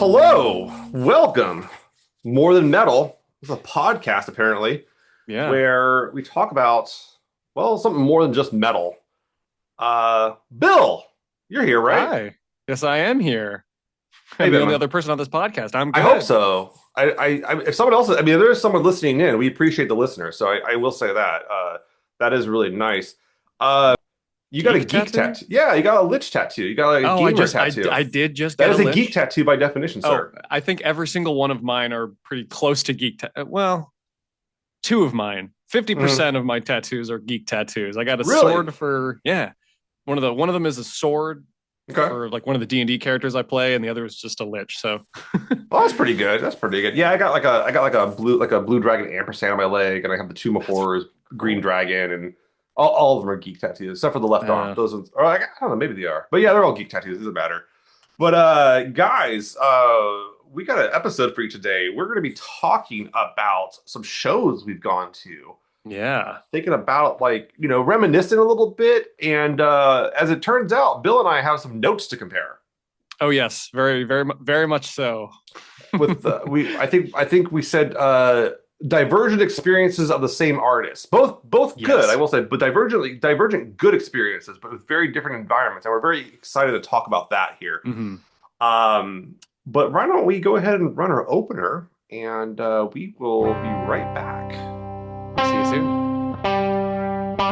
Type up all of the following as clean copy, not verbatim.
Hello, welcome. More Than Metal. It's a podcast, apparently, Yeah. where we talk about, well, something more than just metal. Bill, you're here, right? Hi. Yes, I am here. Hey, I'm the Ben, only man. other person on this podcast. I'm I hope good. so. If someone else, I mean, if there's someone listening in, we appreciate the listener. So I will say that. That is really nice. You got a Geek geek tattoo? tattoo. Yeah, you got a lich tattoo. You got a Oh, gamer tattoo. I did just That get a is a geek lich. tattoo by definition, Oh, sir. I think every single one of mine are pretty close to well, two of mine. Mhm. 50% of my tattoos are geek tattoos. I got a Really? sword for one of them is a sword Okay. for like one of the D&D characters I play, and the other is just a lich. So Well, that's pretty good. That's pretty good. Yeah, I got like a blue dragon ampersand on my leg, and I have the Tomb of Horrors green cool. dragon, and all of them are geek tattoos, except for the left arm. Uh Those ones, or I don't know, maybe they are, but yeah, they're all geek tattoos. It doesn't matter. But guys, we got an episode for you today. We're going to be talking about some shows we've gone to, yeah. thinking about reminiscing a little bit, and as it turns out, Bill and I have some notes to compare. Oh yes, very much so. With I think we said divergent experiences of the same artist, both good, I Yes. will say, but divergent good experiences, but with very different environments, and we're very excited to talk about that here. Hmm. But why don't we go ahead and run our opener, and we will be right back. See you soon.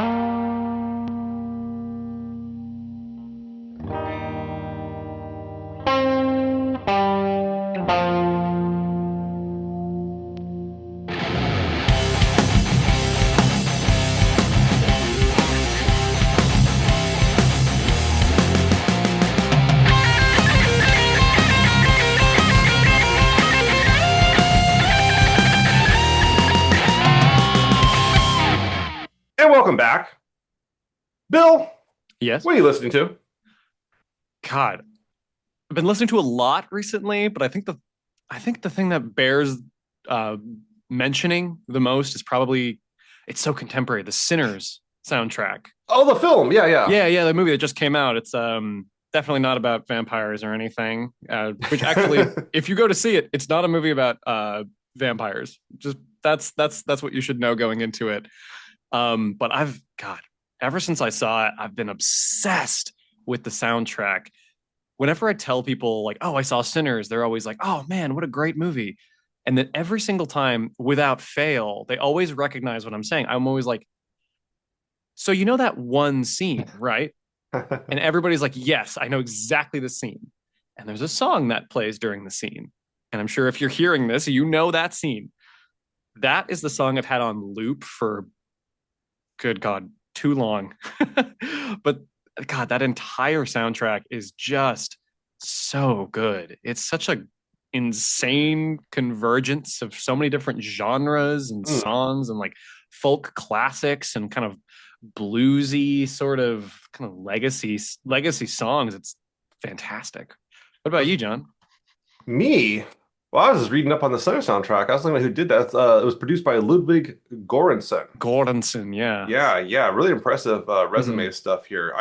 And welcome back, Bill. Yes. What are you listening to? God, I've been listening to a lot recently, but I think the thing that bears uh, mentioning the most is probably it's so contemporary. The Sinners soundtrack. Oh, the film. Yeah, yeah. Yeah, the movie that just came out. It's definitely not about vampires or anything. Which actually, if you go to see it, it's not a movie about vampires. Just that's what you should know going into it. But ever since I saw it, I've been obsessed with the soundtrack. Whenever I tell people like, "Oh, I saw Sinners," they're always like, "Oh man, what a great movie!" And then every single time, without fail, they always recognize what I'm saying. I'm always like, "So you know that one scene, right?" And everybody's like, "Yes, I know exactly the scene." And there's a song that plays during the scene. And I'm sure if you're hearing this, you know that scene. That is the song I've had on loop for good God, too long. But God, that entire soundtrack is just so good. It's such a insane convergence of so many different genres and Mm. songs and like folk classics and kind of bluesy sort of kind of legacy songs. It's fantastic. What about you, John? Me? Well, I was just reading up on the Sinner soundtrack. I was thinking about who did that. It was produced by Ludwig Göransson. Gordonson, yeah. Yeah, yeah, really impressive resume Hmm. stuff here.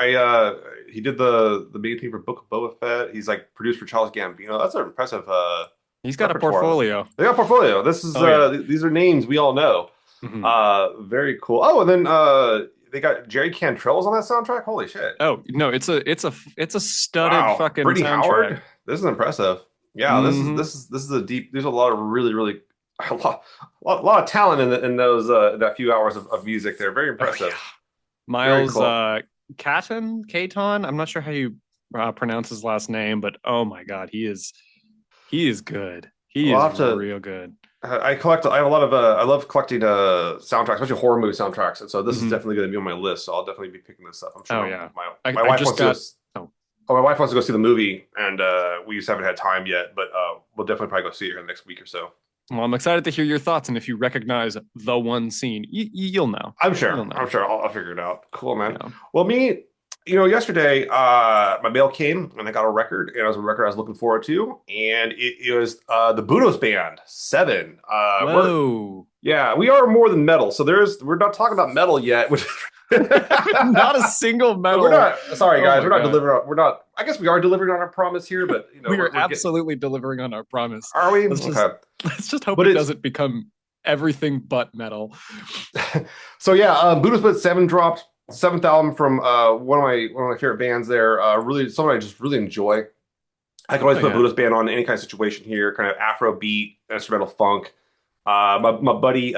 He did the main theme for Book of Boba Fett. He's like produced for Charles Gambino. That's an impressive He's got a repertoire. portfolio. They got a portfolio. This is Oh yeah. these are names we all know. Hmm. Very cool. Oh, and then they got Jerry Cantrell's on that soundtrack. Holy shit! Oh no, it's a studded Wow, fucking Brittany soundtrack. Howard. This is impressive. Yeah, this is Hmm. this is this is a deep. There's a lot of really a lot of talent in those that few hours of music there. Very Oh yeah, impressive. Very Miles cool. Caton. I'm not sure how you pronounce his last name, but oh my God, he is good. He Well, is I'll have to. real good. I collect. I have a lot of. I love collecting soundtracks, especially horror movie soundtracks, and so this is Hmm. definitely going to be on my list. So I'll definitely be picking this up. I'm sure Oh yeah, my I wife just wants to go. got. Oh Oh, my wife wants to go see the movie, and we just haven't had time yet. But we'll definitely probably go see it here in the next week or so. well, I'm excited to hear your thoughts, and if you recognize the one scene, you'll know. I'm sure. You'll I'm know. sure. I'll figure it out. Cool, man. Yeah. Well, yesterday, my mail came and I got a record, and it was a record I was looking forward to, and it was the Budos Band Seven. Whoa. Yeah, we are more than metal, so we're not talking about metal yet, which Not a single We're medal. not sorry, Oh guys. my We're not god. delivering. We're not. I guess we are delivering on our promise here, but We are we're getting. absolutely delivering on our promise. Are we Let's just okay? let's just hope But it it's doesn't become everything but metal. so yeah. Buddha Split 7 dropped seventh album from one of my favorite bands. There, really someone I just really enjoy. I can always Oh put yeah. Buddha's band on any kind of situation here, kind of Afro beat, instrumental funk. My buddy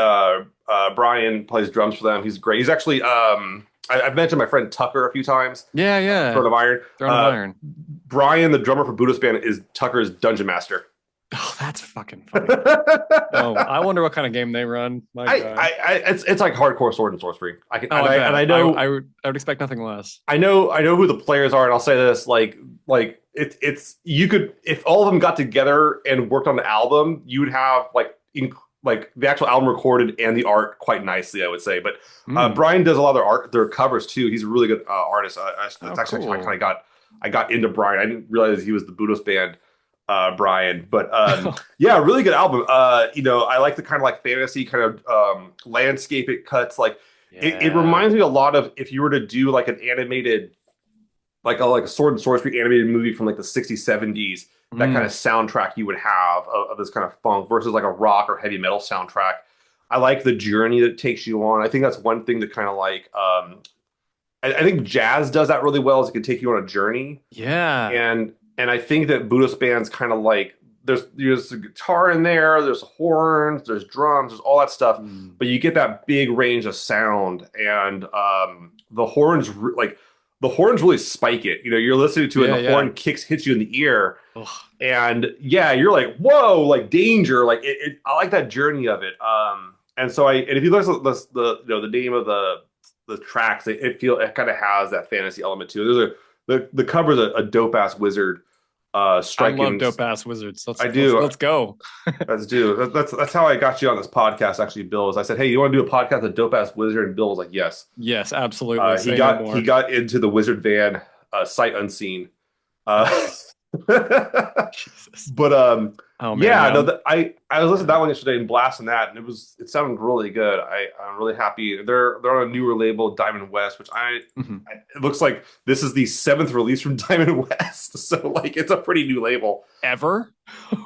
Brian plays drums for them. He's great. He's actually I've mentioned my friend Tucker a few times. Yeah, yeah. Throne of Iron. Throne of Iron. Brian, the drummer for Buddha's band, is Tucker's dungeon master. Oh, that's fucking funny. Oh, I, I wonder what kind of game they run. My God. it's like hardcore sword and sorcery. I can Oh, I and bet. I I know would expect nothing less. I know who the players are, and I'll say this it's you could if all of them got together and worked on the album, you would have like the actual album recorded and the art quite nicely, I would say. But Mm. Brian does a lot of their covers too. He's a really good artist. Oh, That's actually how I cool. I got into Brian. I didn't realize he was the Budos band Brian, but yeah, really good album. I like the kind of like fantasy kind of landscape it cuts. Like it Yeah. reminds me a lot of if you were to do like an animated like a sword and sorcery animated movie from like the 60s 70s, that kind of Mm. soundtrack you would have of this kind of funk versus like a rock or heavy metal soundtrack. I like the journey that it takes you on. I think that's one thing that kind of like I think jazz does that really well is it can take you on a journey. Yeah. And I think that Buddhist bands kind of like there's a guitar in there, there's horns, there's drums, there's all that stuff, Mm. but you get that big range of sound, and the horns like the horns really spike it. You're listening to it, and Yeah, the yeah. horn kicks hits you in the ear, Ugh. and yeah, you're like whoa, like danger, like I like that journey of it. And so and if you listen to the name of the tracks, it kind of has that fantasy element to it. The cover's a dope ass wizard I love striking. dope ass wizards. I Let's do. go. That's do. That's how I got you on this podcast. Actually, Bill is I said, hey, you want to do a podcast with dope ass wizard? And Bill was like, yes. Yes, absolutely. He Say no got he more. got into the wizard van, sight unseen. Uh, Oh, Jesus. but Oh man, yeah, yeah. no, I was listening to that one yesterday and blasting that, and it sounded really good. I'm really happy. They're on a newer label, Diamond West, which Mhm. it looks like this is the seventh release from Diamond West, so like it's a pretty new label. Ever?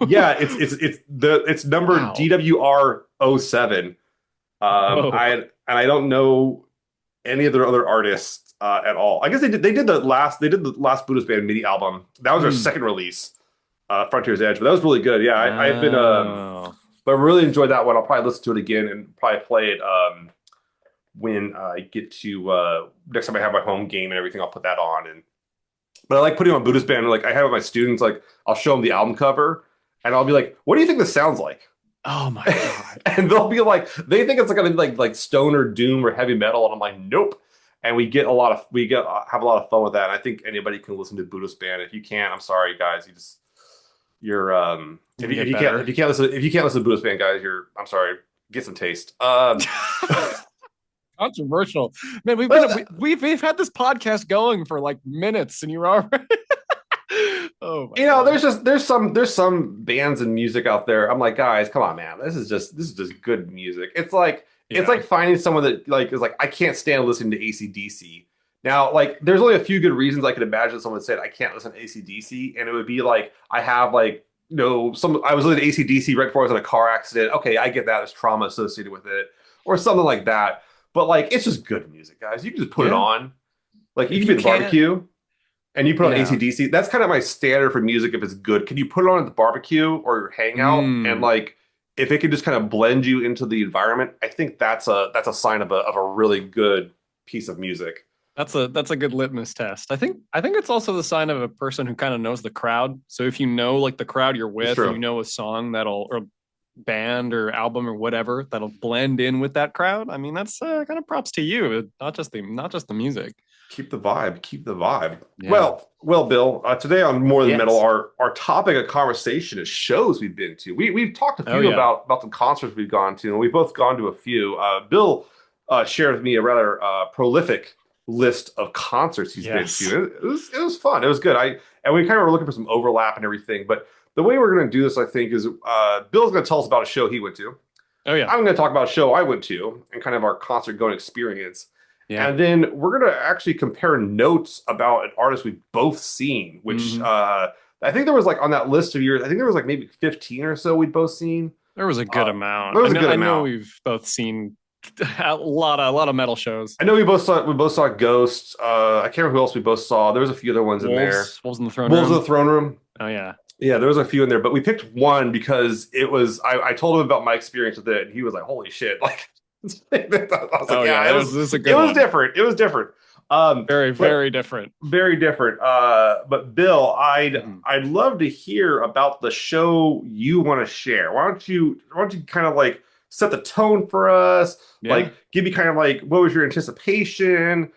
Yeah, it's number Wow. DWR07. Whoa. I don't know any of their other artists at all. I guess they did the last Buddhist Band mini album. That was their Mm. second release, Frontier's Edge, but that was really good. Yeah, I've been Oh. but I really enjoyed that one. I'll probably listen to it again and probably play it when I get to next time I have my home game and everything. I'll put that on and but I like putting on Buddhist Band. Like I have with my students, like I'll show them the album cover and I'll be like, "What do you think this sounds like?" Oh my God. And they'll be like, they think it's like gonna be like stoner doom or heavy metal, and I'm like, nope. And we get have a lot of fun with that. And I think anybody can listen to Buddhist Band. If you can't, I'm sorry, guys. You're You can get better. if you can't listen to Buddhist Band, guys, I'm sorry. Get some taste. Controversial. Man, we've had this podcast going for like minutes and you're already Oh my God. there's some bands and music out there. I'm like, guys, come on, man. This is just good music. It's Yeah. like finding someone that like is like, I can't stand listening to AC/DC. Now, like, there's only a few good reasons I could imagine someone said I can't listen to AC/DC, and it would be like I have like some I was listening to AC/DC right before I was in a car accident. Okay, I get that. There's trauma associated with it, or something like that. But like, it's just good music, guys. You can just put it Yeah. on. Like, you If can you be at the can't, barbecue and you put on yeah. AC/DC. That's kind of my standard for music if it's good. Can you put it on at the barbecue or your hangout and Mm. like if it can just kind of blend you into the environment, I think that's a sign of a really good piece of music. That's a good litmus test. I think it's also the sign of a person who kind of knows the crowd. So if you know like the crowd you're It's with and you true. know a song that'll or band or album or whatever that'll blend in with that crowd, I mean that's kind of props to you, not just the music. Keep the vibe. Keep the vibe. Yeah. Well, Bill. Today on More Than Metal, Yes. our topic of conversation is shows we've been to. We've talked a Oh few yeah. about some concerts we've gone to, and we've both gone to a few. Bill shared with me a rather prolific list of concerts he's been Yes. to. It was fun. It was good. And we kind of were looking for some overlap and everything. But the way we're going to do this, I think, is Bill's going to tell us about a show he went to. Oh yeah. I'm going to talk about a show I went to and kind of our concert going experience. Yeah. And then we're gonna actually compare notes about an artist we've both seen, which Hmm. I think there was like on that list of yours, I think there was like maybe 15 or so we'd both seen. There was a good amount. There I was a know. good I know amount. we've both seen a lot of metal shows. I know we both saw Ghost. I can't remember who else we both saw. There was a few other ones in there. Wolves in the Throne Wolves of the Room. Throne Room. Oh yeah. Yeah, there was a few in there, but we picked one because it was I told him about my experience with it, and he was like, "Holy shit!" Like, I was like, Oh yeah. "Yeah, That was this is a it good was one. different. It was different." Um, Very but very different. very different. But Bill, I'd Mhm. I'd love to hear about the show you want to share. Why don't you kind of like set the tone for us? Yeah. Like give me kind of like what was your anticipation?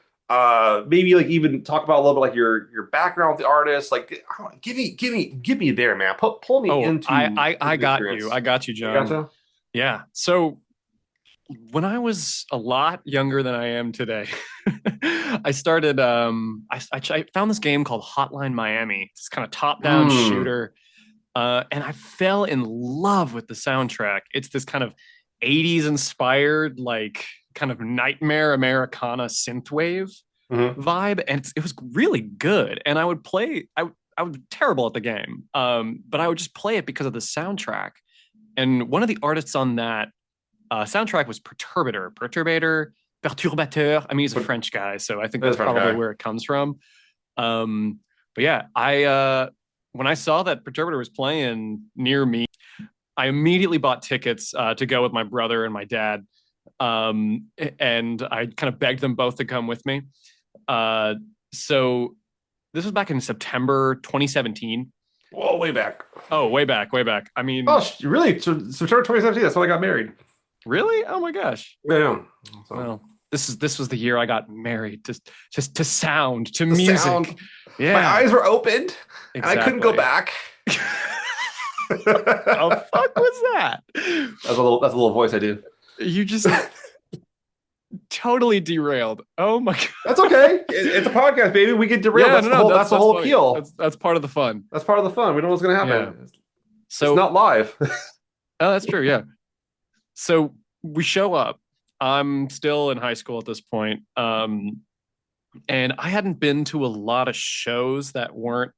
Maybe like even talk about a little bit like your background with the artist. Like give me there, man. Pull me Oh, I into the got you. experience. I got you, I John. gotcha. Yeah. So when I was a lot younger than I am today, I started I found this game called Hotline Miami. It's kind of top-down Mm. shooter. And I fell in love with the soundtrack. It's this kind of 80s inspired, like kind of nightmare Americana synthwave Hmm. vibe. And it was really good. And I would play, I was terrible at the game. But I would just play it because of the soundtrack. And one of the artists on that soundtrack was Perturbateur. I mean, he's a But French guy, so I think that's that's French probably guy. where it comes from. Um, but yeah, I when I saw that Perturbator was playing near me, I immediately bought tickets to go with my brother and my dad, and I kind of begged them both to come with me. Uh, so this was back in September 2017. Whoa, way back. Oh, way back, way back. I Oh, mean, really? So September 2017. That's when I got married. really? Oh my gosh. Yeah. Yeah. So Well, this was the year I got married, just to sound, to the music. sound, my Yeah, eyes were opened, and I couldn't go exactly. back. The fuck was that? That's a little voice I do. You just totally derailed. Oh my god. That's okay. It's a podcast, baby. We get derailed. Yeah, That's no, the no, whole. that's That's the that's whole funny. appeal. That's part of the fun. That's part of the fun. We don't know what's gonna Yeah. happen. It's So, not live. oh, that's true. Yeah. So we show up. I'm still in high school at this point. And I hadn't been to a lot of shows that weren't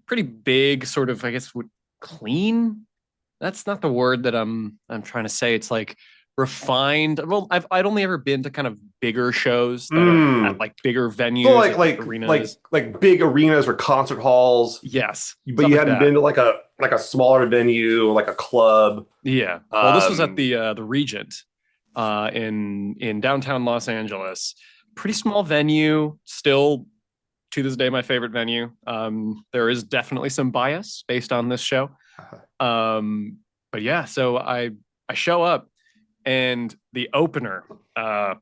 pretty big, sort of, I guess, would clean. That's not the word that I'm trying to say. It's like refined. Well, I'd only ever been to kind of bigger shows that are at Mm. like bigger So venues, like like like like arenas. like big arenas or concert halls, Yes, but stuff you like hadn't that. been to like a smaller venue, like a club. Yeah. Well, this was at Um, the Regent in downtown Los Angeles. Pretty small venue, still to this day my favorite venue. There is definitely some bias based on this show. Um, but yeah, so I show up and the opener,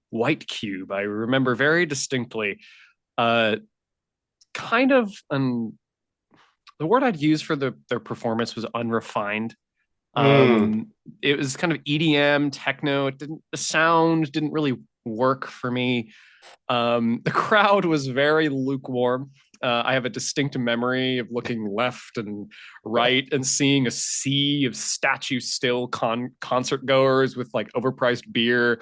White Cube, I remember very distinctly. Uh, kind of the word I'd use for their performance was unrefined. mm. Um, it was kind of EDM, techno. The sound didn't really work for me. The crowd was very lukewarm. I have a distinct memory of looking left and right and seeing a sea of statue still concert goers with like overpriced beer, And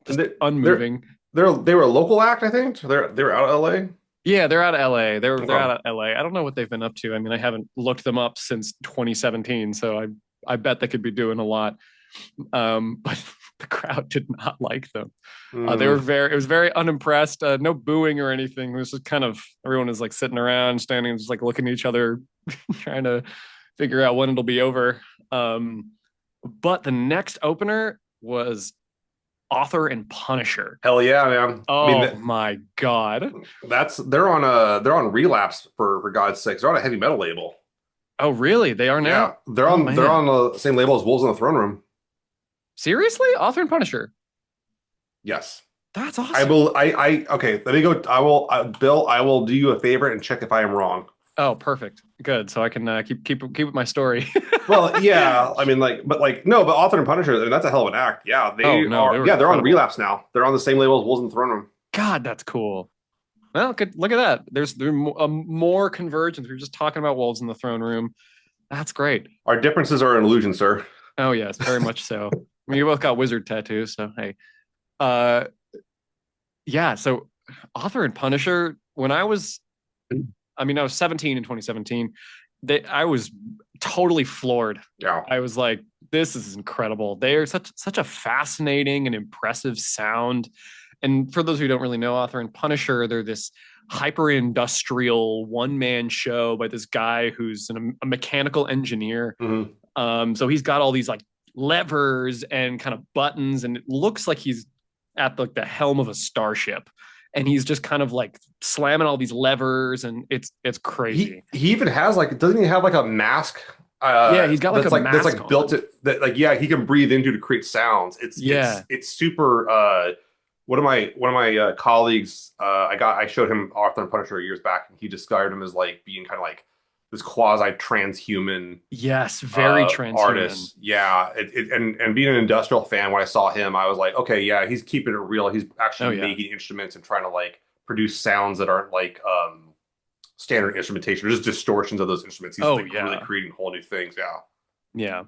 just they're unmoving. they were a local act, I think. They were out of LA. Yeah, they're out of LA. They're out Okay. of LA. I don't know what they've been up to. I mean, I haven't looked them up since 2017, so I bet they could be doing a lot. But the crowd did not like them. They were Mm. it was very unimpressed. No booing or anything. It was just kind of everyone was like sitting around, standing, just like looking at each other, trying to figure out when it'll be over. Um, but the next opener was Author and Punisher. Hell yeah, man. I mean, Oh my god. they're on Relapse for God's sakes. They're on a heavy metal label. Oh really? They are now? Yeah, they're Oh on they're man. on the same label as Wolves in the Throne Room. Seriously? Author and Punisher. Yes. That's I awesome. will. Okay. Let me go. I will. Bill, I will do you a favor and check if I am wrong. Oh, perfect. Good. So I can keep with my story. Well, yeah. I mean, like, but like, no, but Author and Punisher, I mean, that's a hell of an act. Yeah, Oh they no, they are. were Yeah, they're on incredible. Relapse now. They're on the same label as Wolves in the Throne Room. God, that's cool. Well, good. Look at that. There's more convergence. We were just talking about wolves in the throne room. That's great. Our differences are an illusion, sir. Oh yes, very much so. I mean, you both got wizard tattoos, so hey. Uh, yeah, so Author and Punisher, when I was 17 in 2017. I was totally floored. Yeah. I was like, this is incredible. They are such a fascinating and impressive sound. And for those who don't really know Author and Punisher, they're this hyper industrial one man show by this guy who's a mechanical engineer. Hmm. So he's got all these like levers and kind of buttons, and it looks like he's at the helm of a starship, and he's just kind of like slamming all these levers, and it's crazy. He even has like, doesn't he have like a mask Yeah, he's got like a that's mask like built on. it that like yeah, he can breathe into to create sounds. Yeah. It's super one of my colleagues I showed him Arthur and Punisher years back, and he described him as like being kind of like this quasi transhuman Yes, very transhuman. artist. Yeah, and being an industrial fan, when I saw him, I was like, okay, yeah, he's keeping it real. He's Oh actually yeah. making instruments and trying to like produce sounds that aren't like standard instrumentation, or just distortions of those instruments. He's Oh like really yeah. creating whole new things. Yeah. Yeah.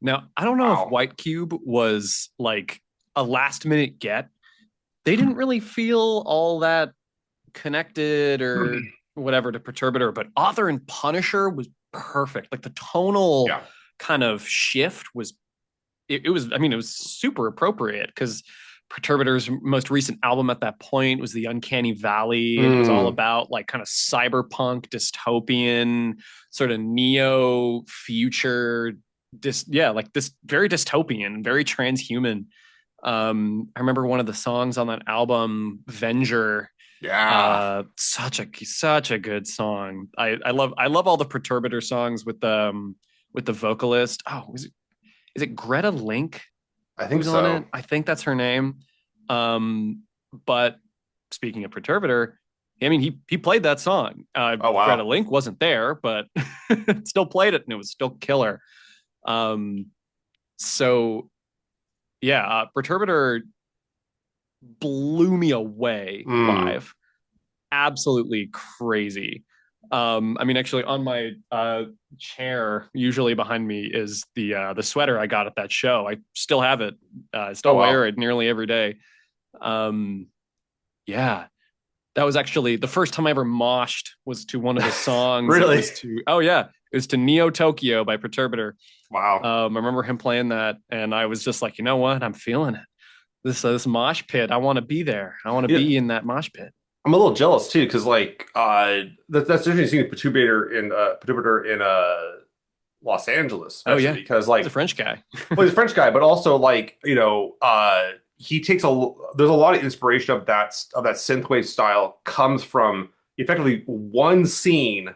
Now, I don't know if Wow. White Cube was like a last minute get. They didn't really feel all that connected or whatever to Perturbator, but Author and Punisher was perfect. Like the tonal Yeah. kind of shift was it was, I mean, it was super appropriate because Perturbator's most recent album at that point was the Uncanny Valley, and it was all Mm. about like kind of cyberpunk dystopian sort of neo future yeah, like this very dystopian, very transhuman. I remember one of the songs on that album, Venger, Yeah. such a good song. I love all the Perturbator songs with the vocalist. Oh, is it Greta Link I think who's on so. it? I think that's her name. But speaking of Perturbator, I mean he played that song. Oh Greta wow. Link wasn't there, but still played it, and it was still killer. Um, so yeah, Perturbator blew me away Mm. live. Absolutely crazy. I mean, actually, on my chair, usually behind me is the sweater I got at that show. I still have it. I Oh still wear wow. it nearly every day. Um, yeah, that was actually the first time I ever moshed was to one of the songs. It Really? was to oh yeah, it was to Neo Tokyo by Perturbator. Wow. I remember him playing that, and I was just like, you know what, I'm feeling it. This mosh pit. I want to be there. I want to Yeah. be in that mosh pit. I'm a little jealous too, because like that's interesting seeing Perturbator in Los Angeles, Oh especially yeah, because he's a like French guy. well, he's a French guy, but also like he takes there's a lot of inspiration of that synthwave style comes from effectively one scene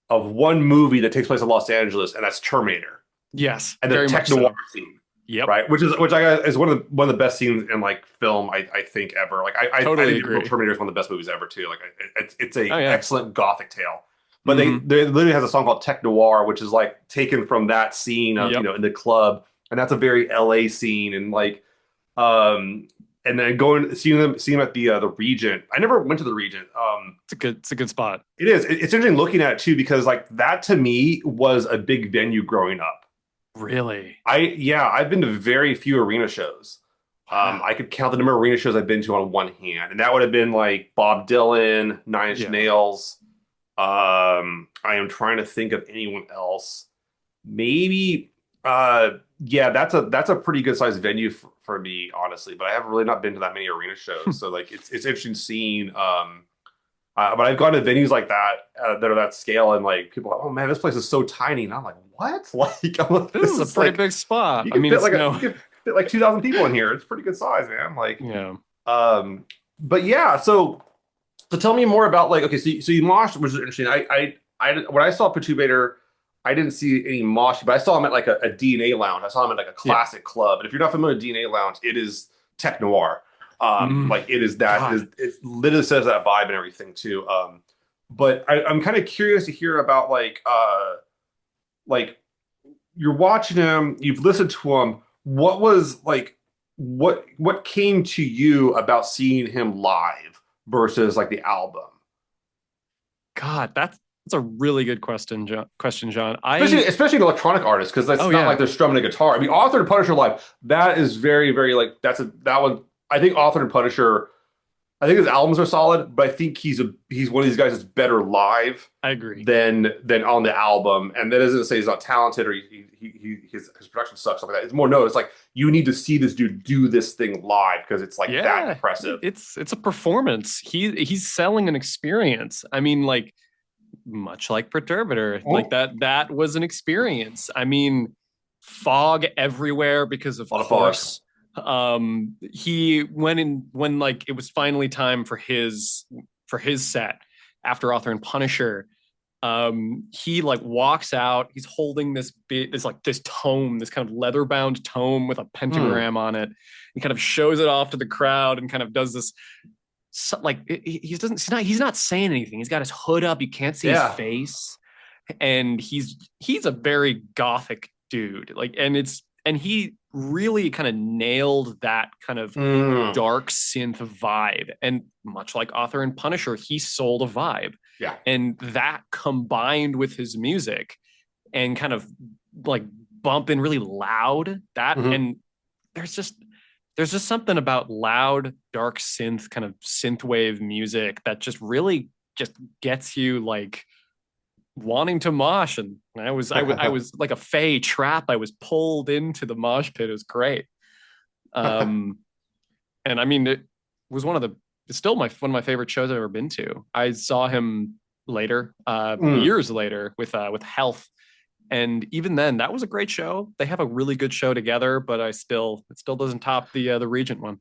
of one movie that takes place in Los Angeles, and that's Terminator, Yes, and the very tech much noir so. scene, Yep, right? Which I is one of the best scenes in like film I think ever. Like I totally think the original agree. Terminator is one of the best movies ever too. Like it's Oh a yeah. excellent gothic tale. But Mm-hmm. they literally has a song called Tech Noir, which is like taken from that scene of Yep. in the club, and that's a very LA scene, and like um and then going seeing them at the Regent. I never went to the Regent. It's a good spot. It is. It's interesting looking at it too because like that to me was a big venue growing up. Really. I've been to very few arena shows. I Wow. could count the number of arena shows I've been to on one hand, and that would have been like Bob Dylan, Nine Inch Yeah. Nails. I am trying to think of anyone else. Maybe, yeah, that's a pretty good sized venue for me, honestly. But I have really not been to that many arena shows, so like it's interesting seeing. But I've gone to venues like that that are that scale, and like people, are, oh man, this place is so tiny, and I'm like, what? Like, I'm like, This this is a is pretty like big spot. you I can mean, fit it's like no. you can fit like 2,000 people in here. It's pretty good size, man. Like, Yeah. um, but yeah, so tell me more about like okay, so you moshed, which is interesting. I when I saw Perturbator, I didn't see any mosh, but I saw him at like a DNA lounge. I saw him at like a Yeah. classic club. And if you're not familiar with DNA lounge, it is tech noir. Mm, Like it is that God. it literally says that vibe and everything too. But I'm kind of curious to hear about like you're watching him, you've listened to him. What was like what came to you about seeing him live versus like the album? God, that's a really good question, John. Question, John. Especially an electronic artist, because that's Oh not like yeah. they're strumming a guitar. I mean, Author and Punisher live, that is very, very like that one. I think Author and Punisher I think his albums are solid, but I think he's one of these guys that's better live I agree. than on the album. And that doesn't say he's not talented or his production sucks, stuff like that. It's more no, it's like you need to see this dude do this thing live because it's like that Yeah, impressive. it's a performance. He's selling an experience. I mean, like much like Perturbator, like Oh, that was an experience. I mean, fog everywhere because of a lot of fog. course. He went in when like it was finally time for his set after Author and Punisher. He like walks out, he's holding this tome, this kind of leather bound tome with a Hmm. pentagram on it. He kind of shows it off to the crowd and kind of does this, so, like he's not saying anything. He's got his hood up, you can't see his Yeah. face, and he's a very gothic dude. Like, and he really kind of nailed that kind of Hmm. dark synth vibe. And much like Author and Punisher, he sold a vibe. Yeah. And that combined with his music and kind of like bumping really loud, that Hmm. and there's just there's just something about loud, dark synth, kind of synthwave music that just really just gets you like wanting to mosh. And I was like a fey trap. I was pulled into the mosh pit. It was great. Um, and I mean, it was it's still one of my favorite shows I've ever been to. I saw him later, Mm. years later with Health. And even then, that was a great show. They have a really good show together, but it still doesn't top the Regent one.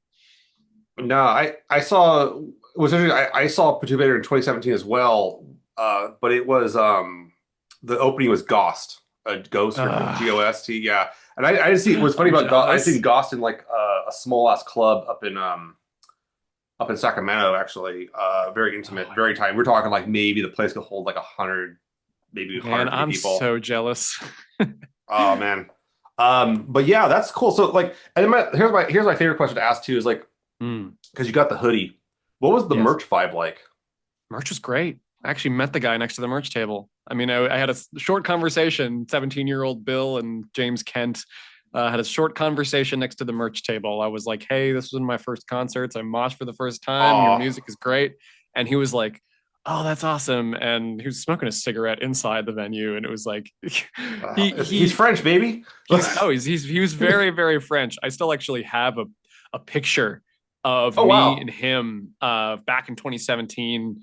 No, I saw was I saw Perturbator in 2017 as well, but it was the opening was Ghost, a ghost or Ghost, yeah. And I didn't see what's funny I'm about Ghost. I seen jealous. Ghost in like a small ass club up in Sacramento actually, very Oh, intimate, very tight. We're talking like maybe the place could hold like 100, maybe man, 150 I'm people. so jealous. Oh man. But yeah, that's cool. So like, and then here's my favorite question to ask too is like Mm, because you got the hoodie. What was the yes. merch vibe like? Merch was great. I actually met the guy next to the merch table. I mean, I had a short conversation. 17-year-old Bill and James Kent had a short conversation next to the merch table. I was like, "Hey, this was one of my first concerts. I moshed for the first time. Your Oh, music is great." And he was like, "Oh, that's awesome." And he was smoking a cigarette inside the venue, and it was like, he's French, baby. he was very very French. I still actually have a picture of Oh me wow. and him back in 2017,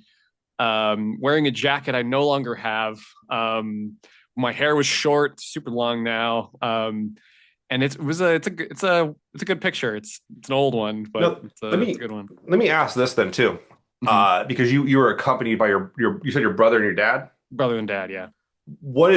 wearing a jacket I no longer have. My hair was short, super long now. And it was it's a good picture. It's an old one, but No, let it's a me good one. let me ask this then too. Mm-hmm. Because you were accompanied by your you said your brother and your dad. Brother and dad, yeah, What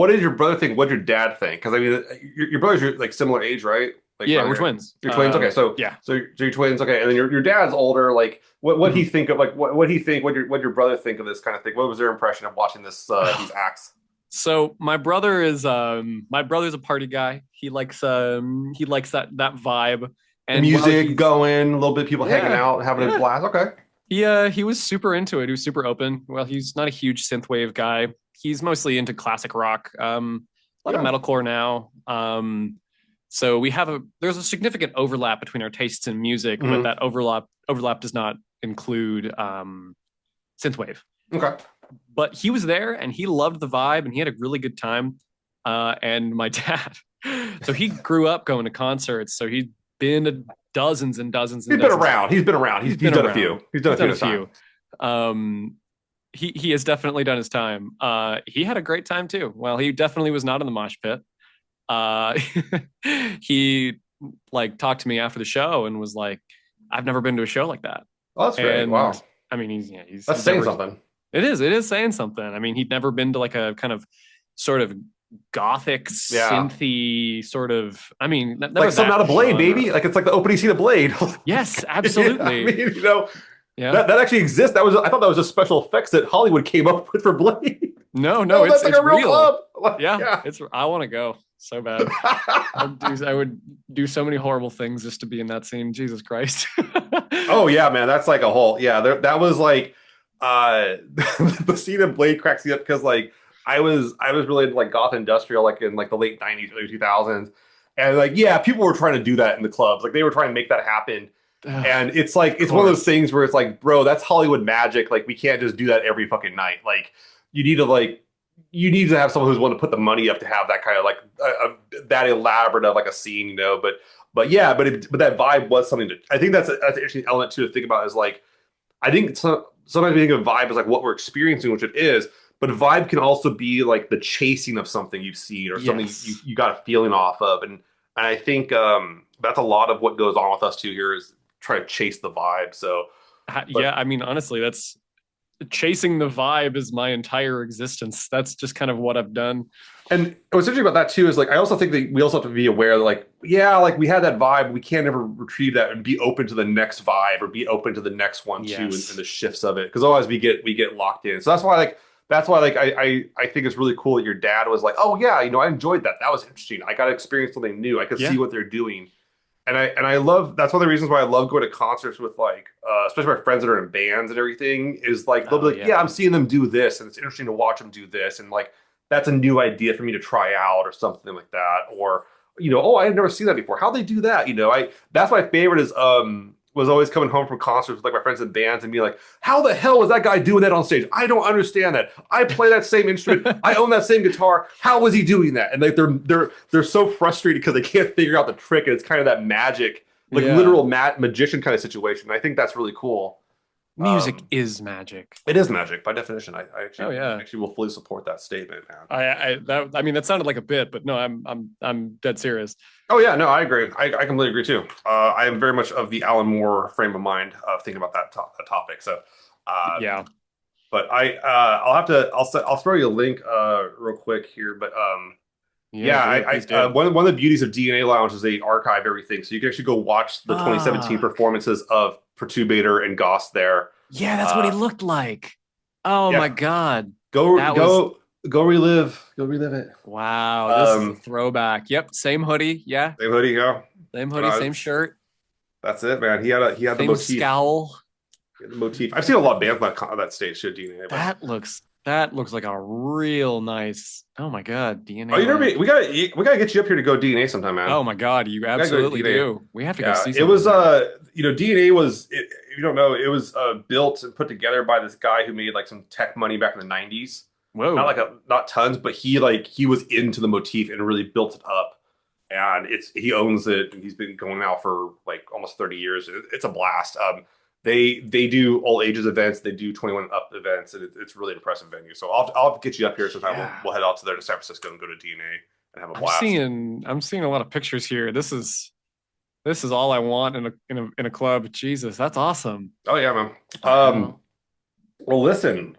did your brother think? What did your dad think? Because I mean, your brothers are like similar age, right? Like yeah. We're brother, twins. your twins. Okay, Yeah. so your twins. Okay, and then your dad's older. Like, what he Mm-hmm. think of like what he think? What your brother think of this kind of thing? What was their impression of watching this these acts? So my brother's a party guy. He likes that vibe. The And while music he's going, a little bit of people hanging yeah, out, having a yeah, blast. Okay, he was super into it. He was super open. Well, he's not a huge synthwave guy. He's mostly into classic rock. A lot of yeah. metalcore now. So there's a significant overlap between our tastes in music, but Hmm. that overlap does not include synthwave. Okay. But he was there and he loved the vibe and he had a really good time. And my dad, so he grew up going to concerts. So he'd been to dozens and dozens and He's been dozens. around. He's been around. He's He's been done a few. around. He's done He's a few done a this time. few. Um, he has definitely done his time. He had a great time too. Well, he definitely was not in the mosh pit. Uh, he like talked to me after the show and was like, "I've never been to a show like that." Oh, that's great. And Wow, I mean, that's he's saying never. something. It is saying something. I mean, he'd never been to like a kind of sort of gothic Yeah, synthy sort of. I mean, never like something that out of Blade, baby. genre. Like it's like the opening scene of Blade. Yes, Yeah, I absolutely. mean, Yeah. that actually exists. I thought that was just special effects that Hollywood came up with for Blade. No, no, No, that's like it's a real real. club. Like, Yeah, yeah. it's. I want to go so bad. I would do so many horrible things just to be in that scene. Jesus Christ. Oh yeah, man. That's like a whole yeah. That was like uh the scene of Blade cracks me up because like I was really into like goth industrial like in like the late 90s, early 2000s, and like yeah, people were trying to do that in the clubs. Like they were trying to make that happen. Ugh, And it's like of it's one of those course. things where it's like, bro, that's Hollywood magic. Like we can't just do that every fucking night. You need to like you need to have someone who's willing to put the money up to have that kind of like that elaborate of like a scene, you know. But that vibe was something to. I think that's an interesting element too to think about. Is like I think sometimes we think of vibe as like what we're experiencing, which it is. But vibe can also be like the chasing of something you've seen or something Yes. you got a feeling off of, and I think that's a lot of what goes on with us too here is try to chase the vibe. So, Yeah, but I mean, honestly, that's chasing the vibe is my entire existence. That's just kind of what I've done. and what's interesting about that too is like I also think that we also have to be aware that like yeah, like we had that vibe, we can't ever retrieve that and be open to the next vibe or be open to the next one too and Yes. the shifts of it because otherwise we get locked in. So that's why like I think it's really cool that your dad was like, oh yeah, you know I enjoyed that. That was interesting. I got to experience something new. I could see Yeah. what they're doing. And I love that's one of the reasons why I love going to concerts with like especially my friends that are in bands and everything is like they'll be Oh like yeah I'm yeah. seeing them do this and it's interesting to watch them do this and like that's a new idea for me to try out or something like that or you know oh I had never seen that before how they do that you know I that's my favorite is was always coming home from concerts with like my friends in bands and being like how the hell was that guy doing that on stage I don't understand that I play that same instrument I own that same guitar how was he doing that and like they're so frustrated because they can't figure out the trick and it's kind of that magic like Yeah. literal magician kind of situation I think that's really cool Music is magic. it is magic by definition I Oh yeah. actually will fully support that statement man. I mean that sounded like a bit, but no, I'm dead serious. Oh yeah, no, I agree. I completely agree too. I am very much of the Alan Moore frame of mind of thinking about that topic. So, uh, Yeah. but I'll have to I'll throw you a link real quick here. But Yeah, yeah, do. Please do. one of the beauties of DNA Lounge is they archive everything, so you can actually go watch the 2017 Fuck. performances of Perturbator and Goss there. Yeah, that's what he Uh, looked like. Oh my yeah, God. go That was go go relive it. wow. This is a Um, throwback. Yep, same hoodie. Yeah, same hoodie, go. same hoodie, same It's- shirt, that's it, man. He had the same motif. scowl. The motif. I've seen a lot of bands on that stage shit DNA, but That looks like a real nice. Oh my God, oh, DNA you never lounge. We gotta get you up here to go DNA sometime, man. Oh my God, you We gotta go to absolutely DNA. do. We have to go Yeah, see it something was there. you know DNA was if you don't know it was built and put together by this guy who made like some tech money back in the 90s. Whoa. Not tons, but he was into the motif and really built it up. And it's he owns it and he's been going now for like almost 30 years. It's a blast. They do all ages events. They do 21 up events, and it's really impressive venue. So I'll get you up here sometime. Yeah. We'll head out to there to San Francisco and go to DNA and have a I'm blast. seeing I'm seeing a lot of pictures here. This is all I want in a club. Jesus, that's awesome. Oh yeah, man. What the Um, hell? well, listen.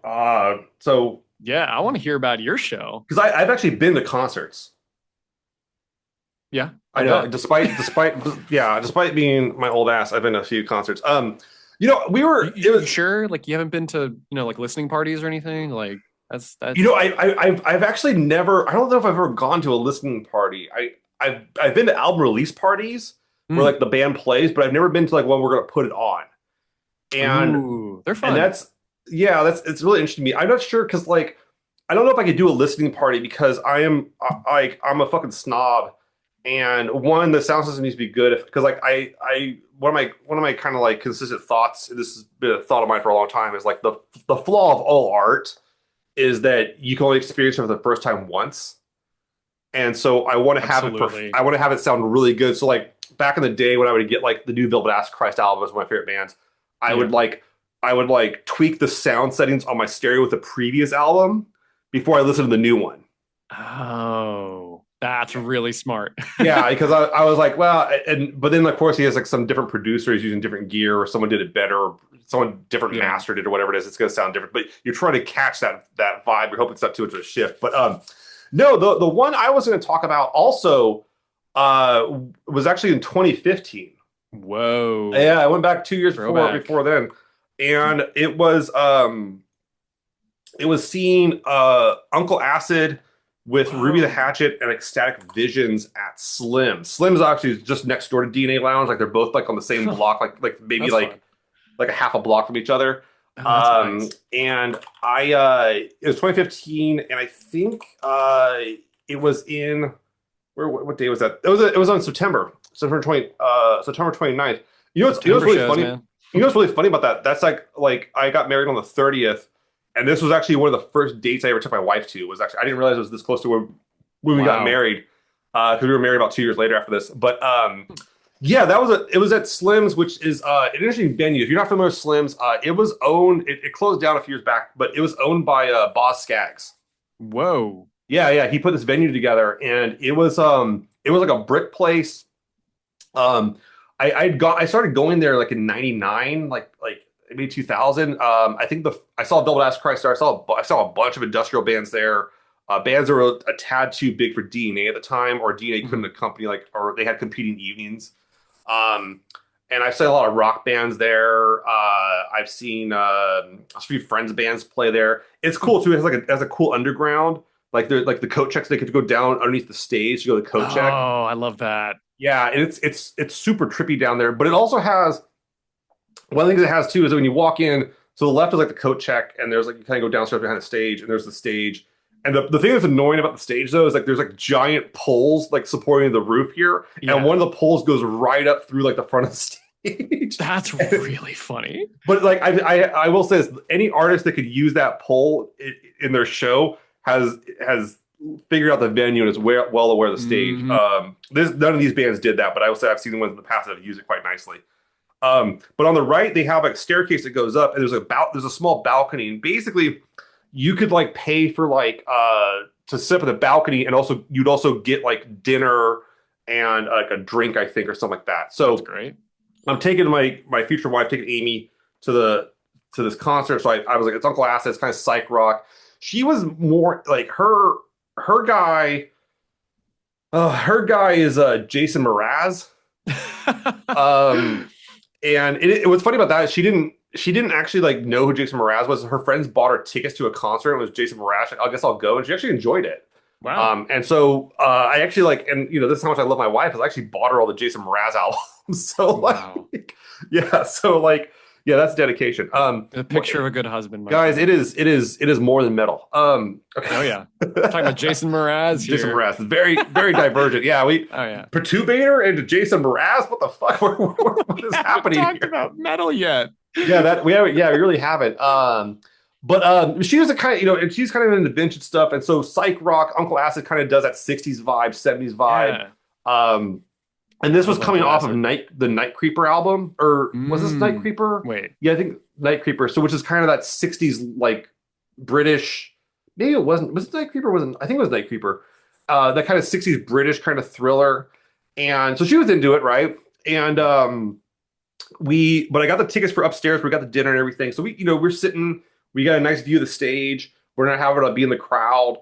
So Yeah, I want to hear about your show. because I've actually been to concerts. Yeah, I I know, bet. despite being my old ass, I've been to a few concerts. You know, we You, were you, it you was sure? Like you haven't been to, like listening parties or anything? Like you know, that's I've actually never. I don't know if I've ever gone to a listening party. I've been to album release parties where hmm. like the band plays, but I've never been to like one we're gonna put it on. And Ooh, they're and fun. that's yeah, that's it's really interesting to me. I'm not sure because like I don't know if I could do a listening party because I'm a fucking snob. And one, the sound system needs to be good because like I one of my kind of like consistent thoughts. This has been a thought of mine for a long time. Is like the flaw of all art is that you can only experience it for the first time once. And so I want to have Absolutely. I want to have it sound really good. So like back in the day when I would get like the new Velvet Ass Christ album was one of my favorite bands, I Yeah. would like I would like tweak the sound settings on my stereo with the previous album before I listened to the new one. Oh, that's really smart. Yeah, because I was like, well, and but then of course he has like some different producers using different gear, or someone did it better, or someone different Yeah. mastered it, or whatever it is. It's going to sound different, but you're trying to catch that vibe. You're hoping it's not too much of a shift. But no, the one I was going to talk about also was actually in 2015. Whoa. Yeah, I went back 2 years Throwback. before then, and it was seeing Uncle Acid with Ruby the Whoa. Hatchet and Ecstatic Visions at Slim. Slim's actually just next door to DNA Lounge. Like they're both like on the same block, like maybe That's fun. like a half a block from each other. Oh, that's nice. And I it was 2015, and I think it was in where what day was that? It was on September 20 September 29th. You know what's September really shows, funny? man. You know what's really funny about that? That's like I got married on the 30th, and this was actually one of the first dates I ever took my wife to. Was actually I didn't realize it was this close to when we got Wow. married, because we were married about 2 years later after this. But yeah, that was it was at Slim's, which is an interesting venue. If you're not familiar with Slim's, it was owned. It closed down a few years back, but it was owned by Boz Skaggs. Whoa. Yeah, yeah, he put this venue together, and it was like a brick place. Um, I started going there like in '99, like maybe 2000. I think I saw Double Dash Christ. I saw a bunch of industrial bands there. Bands that were a tad too big for DNA at the time, or DNA couldn't Mhm. accompany like, or they had competing evenings. Um, and I've seen a lot of rock bands there. I've seen a few friends bands play there. It's cool too. It has a cool underground. Like there's like the coat checks. They could go down underneath the stage to go to the coat check. Oh, I love that. Yeah, and it's super trippy down there. But it also has one of the things it has too is that when you walk in, so the left is like the coat check, and there's like you kind of go downstairs behind the stage, and there's the stage. And the thing that's annoying about the stage though is like there's like giant poles like supporting the roof here, and Yeah. one of the poles goes right up through like the front of the stage. That's really funny. But like I will say this, any artist that could use that pole in their show has figured out the venue and is well aware of the stage. Hmm. This none of these bands did that, but I will say I've seen the ones in the past that have used it quite nicely. But on the right, they have like a staircase that goes up, and there's a small balcony, and basically you could like pay for like to sit up at the balcony, and also you'd also get like dinner and like a drink, I think, or something like that. That's So great. I'm taking my future wife, taking Amy to this concert. So I was like, it's Uncle Acid, it's kind of psych rock. She was more like her guy. Her guy is Jason Mraz. Um, and what's funny about that is she didn't actually like know who Jason Mraz was. Her friends bought her tickets to a concert. And it was Jason Mraz. I guess I'll go, and she actually enjoyed it. Wow. And so I actually like, and you know, this is how much I love my wife. Is I actually bought her all the Jason Mraz albums. So Wow. like, yeah, so like, yeah, that's dedication. A picture of a good husband, my Guys, friend. it is more than metal. Oh Okay. yeah. Talking about Jason Mraz Jason here. Mraz is very divergent. Yeah, we Oh yeah. Perturbator into Jason Mraz. What the fuck? What We is haven't happening talked here? about metal yet. Yeah, that we haven't. Yeah, we really haven't. But she was a kind of, you know, and she's kind of into vintage stuff, and so psych rock, Uncle Acid kind of does that '60s vibe, '70s vibe. Yeah. Um, and this was Love coming Uncle off of Acid. the Night Creeper album, or was this Night Mm. Creeper? Wait. Yeah, I think Night Creeper. So which is kind of that '60s like British. Maybe it wasn't. Was it Night Creeper? Wasn't I think it was Night Creeper. That kind of '60s British kind of thriller, and so she was into it, right? And but I got the tickets for upstairs. We got the dinner and everything. So we're sitting. We got a nice view of the stage. We're not having to be in the crowd.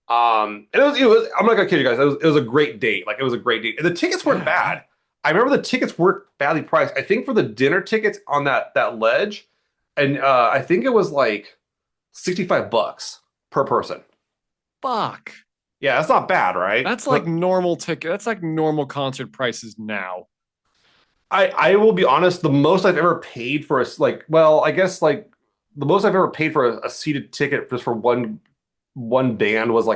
And it was. I'm not gonna kid you guys. It was a great date. Like it was a great date. And the tickets weren't Yeah. bad. I remember the tickets weren't badly priced. I think for the dinner tickets on that ledge, and I think it was like $65 per person. Fuck. Yeah, that's not bad, right? That's like normal ticket. That's like normal concert prices now. I will be honest. The most I've ever paid for well, I guess like the most I've ever paid for a seated ticket just for one band was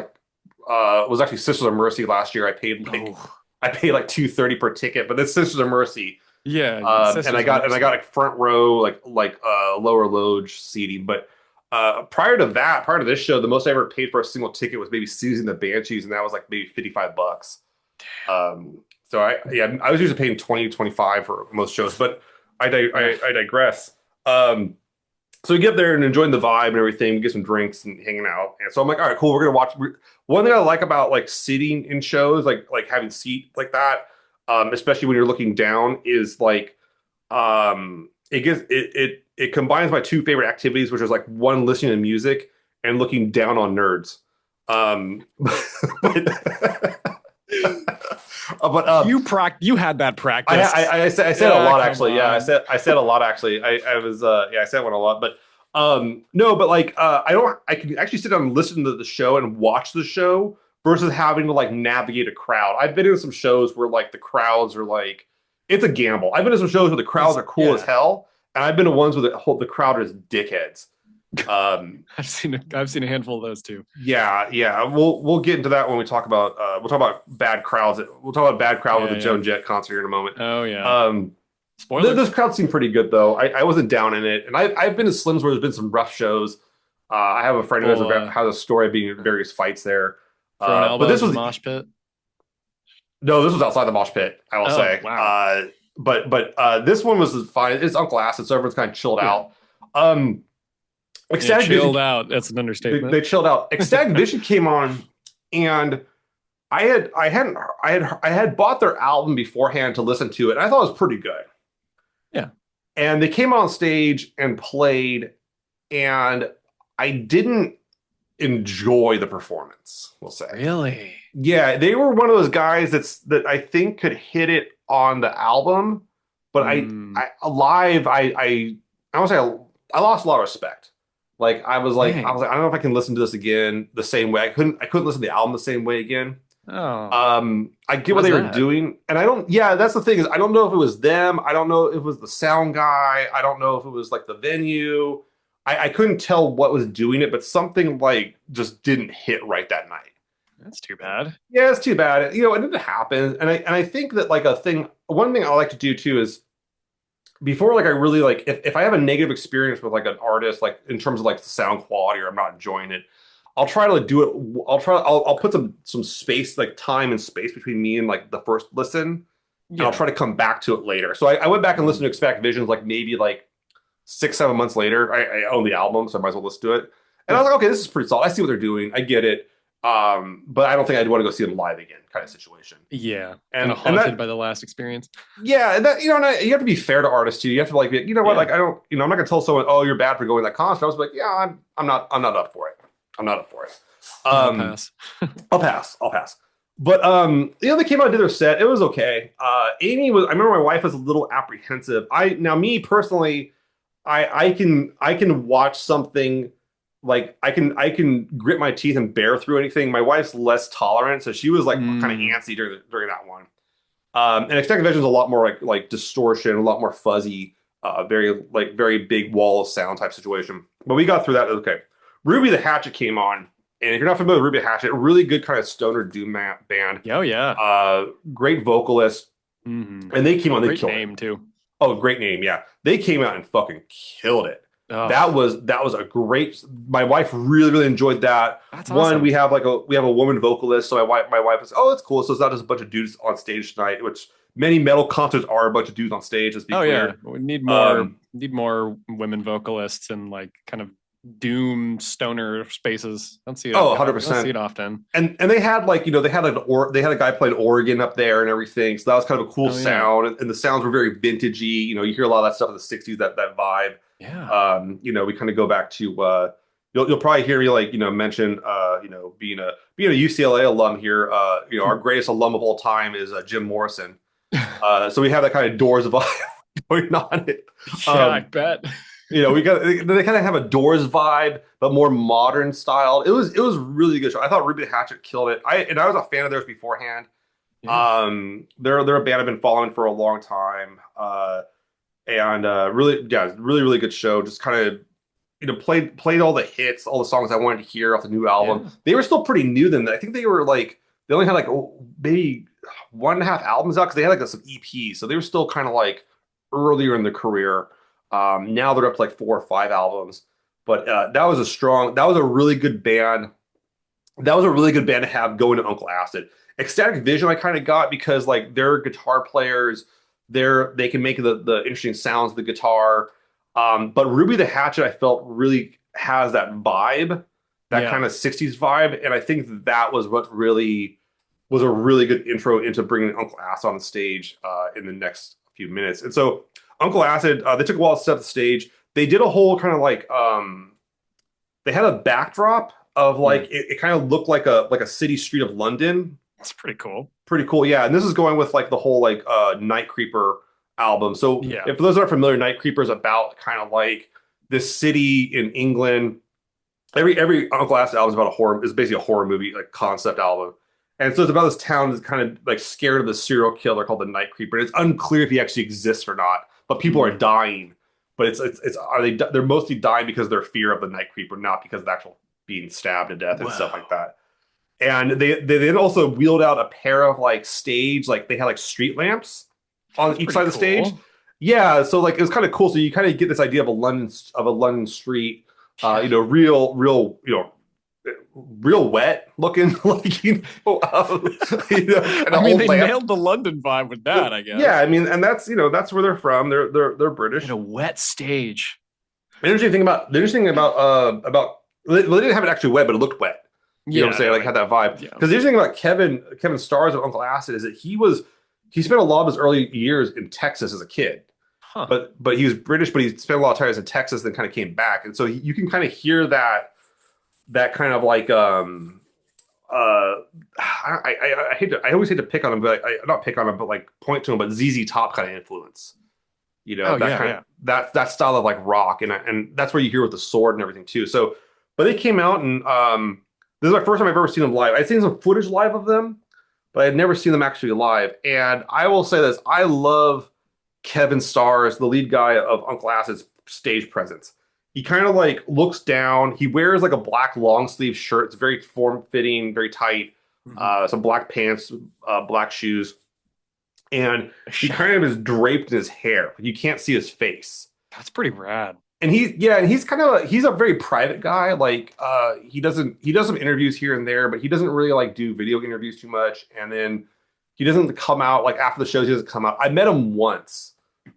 actually Sisters of Mercy last year. Oh. I paid like 230 per ticket, but this Sisters of Mercy, Yeah. and Sisters I got like front row lower loge seating. But prior to this show, the most I ever paid for a single ticket was maybe Susie and the Banshees, and that was like maybe $55. So I was usually paying 20, 25 for most shows, but I digress. So we get there and enjoying the vibe and everything. We get some drinks and hanging out. And so I'm like, all right, cool. We're gonna watch. One thing I like about like sitting in shows, like having seat like that, especially when you're looking down, is like it combines my two favorite activities, which is like one, listening to music, and looking down on nerds. But, You had that practice. I said a Yeah, lot come actually. Yeah, on. I said a lot actually. I was I said one a lot, but no, but like I can actually sit down and listen to the show and watch the show versus having to like navigate a crowd. I've been in some shows where like the crowds are like it's a gamble. I've been in some shows where the crowds are cool as Yeah. hell, and I've been to ones where the crowd is dickheads. Um, I've seen a handful of those too. yeah. We'll get into that when we talk about bad crowds. We'll talk about bad crowds with Yeah, the yeah. Joan Jett concert here in a moment. Oh yeah. Um, Spoilers. This crowd seemed pretty good though. I wasn't down in it, and I've been to Slim's where there's been some rough shows. I have a friend who People has a story of being in various fights there. throwing But this elbows in the was mosh pit. no, this was outside the mosh pit. I will Oh say. wow. But this one was fine. It's Uncle Acid, so everyone's kind of chilled Yeah. out. Um, Yeah, Ecstatic Vision, chilled out. That's an they understatement. chilled out. Ecstatic Vision came on, and I had bought their album beforehand to listen to it, and I thought it was pretty good. Yeah. And they came on stage and played, and I didn't enjoy the performance, we'll say. Really? Yeah, they were one of those guys that I think could hit it on the album, but Mm, I live I want to say I lost a lot of respect. I dang. was like I don't know if I can listen to this again the same way. I couldn't listen to the album the same way again. Oh, I get what why's they were that? doing, and I don't. Yeah, that's the thing is I don't know if it was them. I don't know if it was the sound guy. I don't know if it was like the venue. I couldn't tell what was doing it, but something like just didn't hit right that night. That's too bad. Yeah, it's too bad. You know, it didn't happen, and I think that like one thing I like to do too is before like I really like if I have a negative experience with like an artist like in terms of like the sound quality or I'm not enjoying it, I'll try to like do it. I'll put some space like time and space between me and like the first listen, and I'll Yeah. try to come back to it later. So I went back and listened Mm, to Expect Visions like maybe like 6 7 months later. I own the album, so I might as well listen to it. And I yeah. was like, okay, this is pretty solid. I see what they're doing. I get it. But I don't think I'd want to go see them live again, kind of situation. Yeah. Kind of And haunted that by the last experience. yeah, and that you have to be fair to artists too. You have to like, you know what, Yeah. like I don't, I'm not gonna tell someone, oh, you're bad for going to that concert. I was like, yeah, I'm not up for it. I'm not up for it. Yeah, I'll Um, pass. I'll pass. But they came out and did their set. It was okay. Amy was. I remember my wife was a little apprehensive. Now me personally, I can watch something like I can grit my teeth and bear through anything. My wife's less tolerant, so she was like kind of Mm, antsy during that one. And Extended Vision is a lot more like distortion, a lot more fuzzy, very big wall of sound type situation. But we got through that. Okay, Ruby the Hatchet came on, and if you're not familiar with Ruby the Hatchet, really good kind of stoner doom band. yeah, oh, yeah. Great vocalist, Hmm. and they came on, they Great killed it. name too. Oh, great name, yeah. They came out and fucking killed it. Oh, That was a great. My wife really enjoyed that. that's One, awesome. we have a woman vocalist, so my wife was oh that's cool. So it's not just a bunch of dudes on stage tonight, which many metal concerts are a bunch of dudes on stage. Let's be Oh yeah. clear. We Um, need more women vocalists and like kind of doom stoner spaces. oh, I don't see 100%. it often. And they had like they had a guy playing organ up there and everything. So that was kind of a cool Oh yeah. sound, and the sounds were very vintagey. You know, you hear a lot of that stuff in the '60s, that vibe. Yeah. We kind of go back to you'll probably hear me like mention being a UCLA alum here. Our greatest alum of all time is Jim Morrison. So we have that kind of Doors vibe going on. Yeah, I Um, bet. we got they kind of have a Doors vibe, but more modern style. It was really good show. I thought Ruby the Hatchet killed it. I was a fan of theirs beforehand. Yeah. They're a band I've been following for a long time. And really, yeah, really good show. Just kind of played all the hits, all the songs I wanted to hear off the new album. Yeah. They were still pretty new then. I think they were like they only had like maybe 1.5 albums out because they had like some EPs, so they were still kind of like earlier in the career. Now they're up to like 4 or 5 albums, but that was a really good band. That was a really good band to have going to Uncle Acid. Ecstatic Vision I kind of got because like they're guitar players, they can make the interesting sounds of the guitar. But Ruby the Hatchet I felt really has that vibe, that Yeah. kind of '60s vibe, and I think that was what really was a really good intro into bringing Uncle Acid on the stage in the next few minutes. And so Uncle Acid, they took a while to set the stage. They did a whole kind of like they had a backdrop of like Mm. it kind of looked like a city street of London. That's pretty cool. Pretty cool, yeah. And this is going with like the whole like Night Creeper album. So Yeah. if for those that are familiar, Night Creeper is about kind of like this city in England. Every Uncle Acid album is about a horror, is basically a horror movie like concept album. And so it's about this town that's kind of like scared of the serial killer called the Night Creeper. And it's unclear if he actually exists or not, but people are Mm. dying. But it's are they're mostly dying because of their fear of the Night Creeper, not because of actual being stabbed to death and stuff like Wow. that. And they then also wheeled out a pair of like stage, like they had like street lamps on That's each pretty side of the stage. cool. Yeah, so like it was kind of cool. So you kind of get this idea of a London street, Yeah. real wet looking, like kind I of mean, old they lamp. nailed the London vibe with that, I Yeah, guess. I mean, and that's that's where they're from. They're In a British. wet stage. The interesting thing about well, they didn't have it actually wet, but it looked wet. You know what I'm Yeah, saying? no, Like had that vibe. yeah. Because the interesting thing about Kevin Stars of Uncle Acid is that he spent a lot of his early years in Texas as a kid. Huh. But he was British, but he spent a lot of time in Texas, then kind of came back, and so you can kind of hear that kind of like I hate to I always hate to pick on him, but not pick on him, but like point to him, but ZZ Top kind of influence, Oh, that yeah, kind of yeah. that style of like rock, and that's where you hear with the sword and everything too. So, but they came out and this is my first time I've ever seen them live. I'd seen some footage live of them, but I had never seen them actually live. And I will say this: I love Kevin Stars, the lead guy of Uncle Acid's stage presence. He kind of like looks down. He wears like a black long sleeve shirt. It's very form fitting, very tight. Mhm. Some black pants, black shoes, and he kind of Shadow. is draped in his hair. You can't see his face. That's pretty rad. And he's kind of he's a very private guy. Like he does some interviews here and there, but he doesn't really like do video interviews too much. And then he doesn't come out like after the shows. He doesn't come out. I met him once.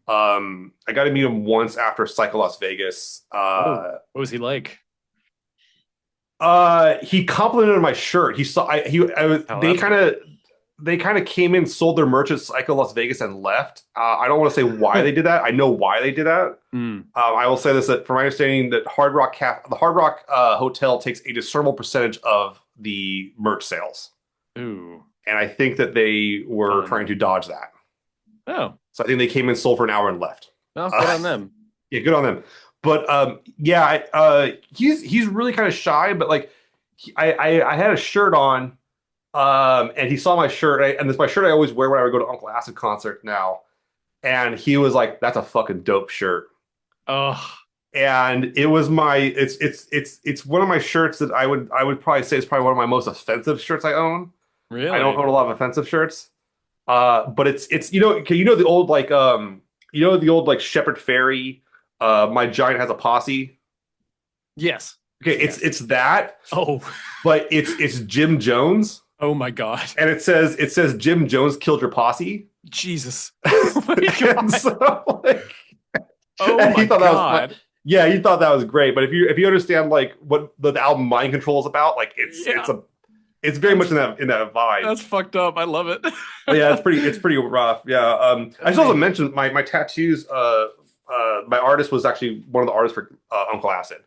I got to meet him once after Psycho Las Vegas. Oh, what was he like? He complimented my shirt. He saw I was Oh, that's they kind of came in, sold their merch at Psycho Las Vegas, and left. I don't want to say why cool. they did that. I know why they did that. Mm. I will say this: that from my understanding, that the Hard Rock Hotel takes a discernible percentage of the merch sales, Ooh, and I think that they were fun. trying to dodge that. Oh, So I think they came in, sold for an hour, and left. well, good Uh, on them. yeah, good on them. But yeah, he's really kind of shy, but like I had a shirt on, and he saw my shirt, and this my shirt I always wear when I would go to Uncle Acid concert now, and he was like, "That's a fucking dope shirt." Oh, And it was it's one of my shirts that I would probably say is probably one of my most offensive shirts I own. I don't really? own a lot of offensive shirts. But it's the old like the old like Shepherd Ferry, my giant has a posse. Yes. Okay, Yes. it's that, Oh, but it's Jim Jones, oh my God. and it says Jim Jones killed your posse. Jesus. Oh my And God. so like Oh and he my thought that was fun. God. Yeah, he thought that was great. But if you understand like what the album Mind Control is about, like Yeah, it's very much that's in that vibe. that's fucked up. I love it. But yeah, it's pretty rough. Yeah. I should also Amazing. mention my tattoos. My artist was actually one of the artists for Uncle Acid.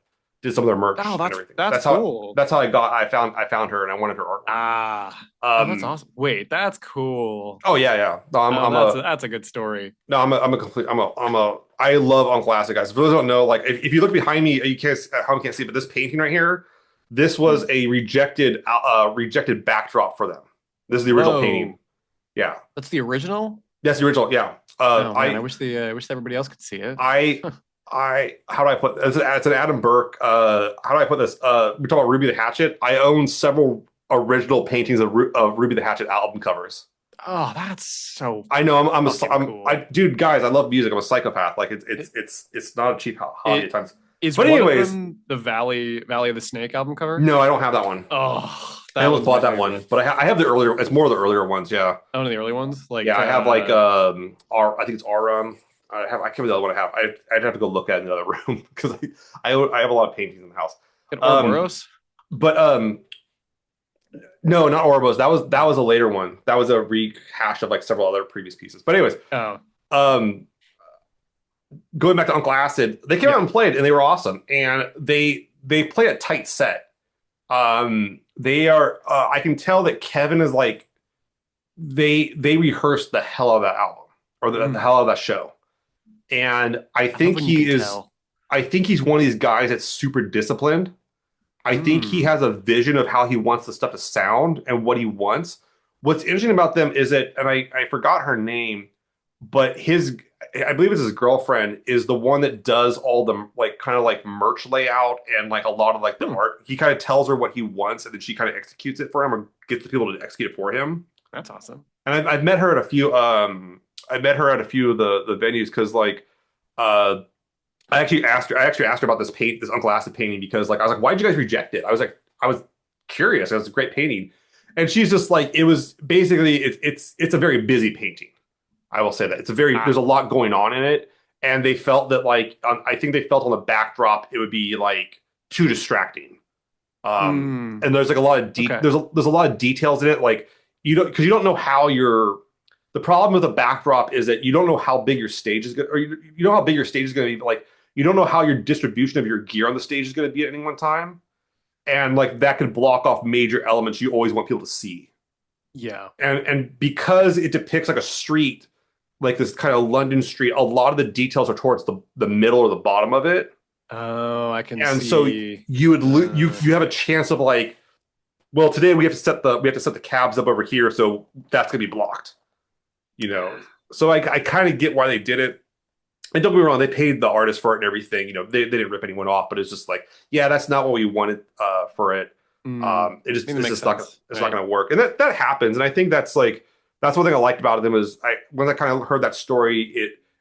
Did some of their Oh, merch and that's everything. that's That's how cool. that's how I found her and I wanted her artwork. Ah, oh, that's Um. awesome. Wait, that's cool. Oh yeah, yeah. No, Oh, that's a good story. I'm a complete. I love Uncle Acid, guys. For those who don't know, like if you look behind me, you can't how can't see, but this painting right here, this was Hmm. a rejected backdrop for them. This is the original painting. Whoa, Yeah, that's the original. that's the original. Yeah. Oh man, I wish everybody else could see it. I how do I put it's an Adam Burke. How do I put this? We talk about Ruby the Hatchet. I own several original paintings of Ruby the Hatchet album covers. Oh, that's so I know fucking cool. dude, guys, I love music. I'm a psychopath. Like it's not a cheap hobby at It times. is But one of anyways, them the Valley of the Snake album cover. no, I don't have that one. Oh, I that almost one's my bought that one, favorite. but I have the earlier. It's more of the earlier ones. Yeah, One of the early ones, yeah. like I have like I think it's R. I can't remember the other one I have. I'd have to go look at it in another room because I have a lot of paintings in the house. Um, Ouroboros. but no, not Orbos. That was a later one. That was a rehash of like several other previous pieces. But anyways, Oh, um, going back to Uncle Acid, they came yeah. out and played, and they were awesome. And they play a tight set. They are. I can tell that Kevin is like they rehearsed the hell out of that album or the Mm, hell out of that show. And I I love think when you he can is. tell. I think he's one of these guys that's super disciplined. I think he Mm. has a vision of how he wants the stuff to sound and what he wants. What's interesting about them is that, and I forgot her name, but I believe it's his girlfriend, is the one that does all the like kind of like merch layout and like a lot of like the Hmm, art. He kind of tells her what he wants and then she kind of executes it for him or gets the people to execute it for him. that's awesome. And I've met her at I met her at a few of the venues because like uh I actually asked her about this Uncle Acid painting because like I was like, why did you guys reject it? I was curious. It was a great painting. And she's just like, it was basically it's a very busy painting. I will say that. There's a Ah. lot going on in it. And they felt that like I think they felt on the backdrop it would be like too distracting. Mm, And there's like a lot of okay. there's a lot of details in it. Like you don't know how your the problem with the backdrop is that you don't know how big your stage is going or you know how big your stage is going to be, but like you don't know how your distribution of your gear on the stage is going to be at any one time. And like that could block off major elements you always want people to see. Yeah. And because it depicts like a street, like this kind of London street, a lot of the details are towards the middle or the bottom of it. Oh, I can And so see. you have a chance of like, well, today we have to set the cabs up over here, so that's gonna be blocked, you know. So I kind of get why they did it. And don't get me wrong, they paid the artist for it and everything. You know, they didn't rip anyone off, but it's just like, yeah, that's not what we wanted for it. I think that It's makes just not sense. it's not Right. going to work, and that happens. And I think that's like that's one thing I liked about them is I when I kind of heard that story,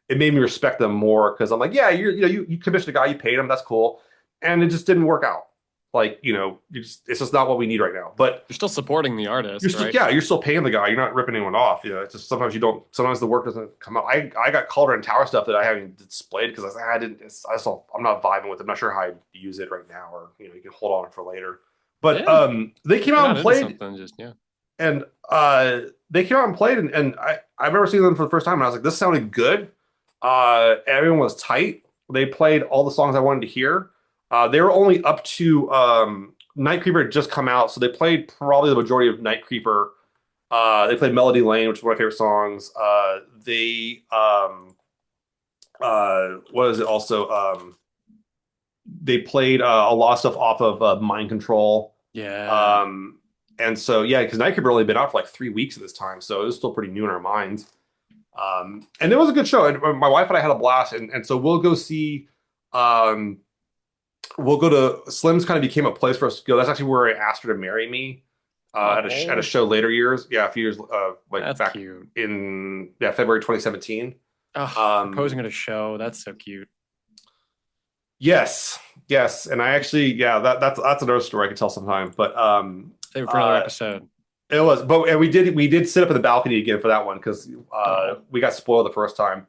it made me respect them more because I'm like, yeah, you commissioned a guy, you paid him, that's cool, and it just didn't work out. Like it's just not what we need right now. But You're still supporting the you're artist, still right? yeah, you're still paying the guy. You're not ripping anyone off. It's just sometimes you don't. Sometimes the work doesn't come out. I got Calder and Tower stuff that I haven't displayed because I didn't. I'm not vibing with it. I'm not sure how I use it right now, or you can hold on for later. But Yeah. they came If you're out not and into played, something, just yeah. and they came out and played, and I remember seeing them for the first time, and I was like, this sounded good. Everyone was tight. They played all the songs I wanted to hear. They were only up to Night Creeper had just come out, so they played probably the majority of Night Creeper. They played Melody Lane, which is one of my favorite songs. What is it also? They played a lot of stuff off of Mind Control. Yeah. Um, and so yeah, because Night Creeper only been out for like 3 weeks at this time, so it was still pretty new in our minds. And it was a good show. And my wife and I had a blast, and so we'll go see. Um, we'll go to Slim's. Kind of became a place for us to go. That's actually where I asked her to marry me at a Oh, show later years. Yeah, a few years like that's back cute. in February 2017. Oh, Um, proposing at a show. That's so cute. yes, yes, and I actually that's another story I could tell sometime. But Save it for another episode. it was, but and we did sit up in the balcony again for that one because Oh, we got spoiled the first time.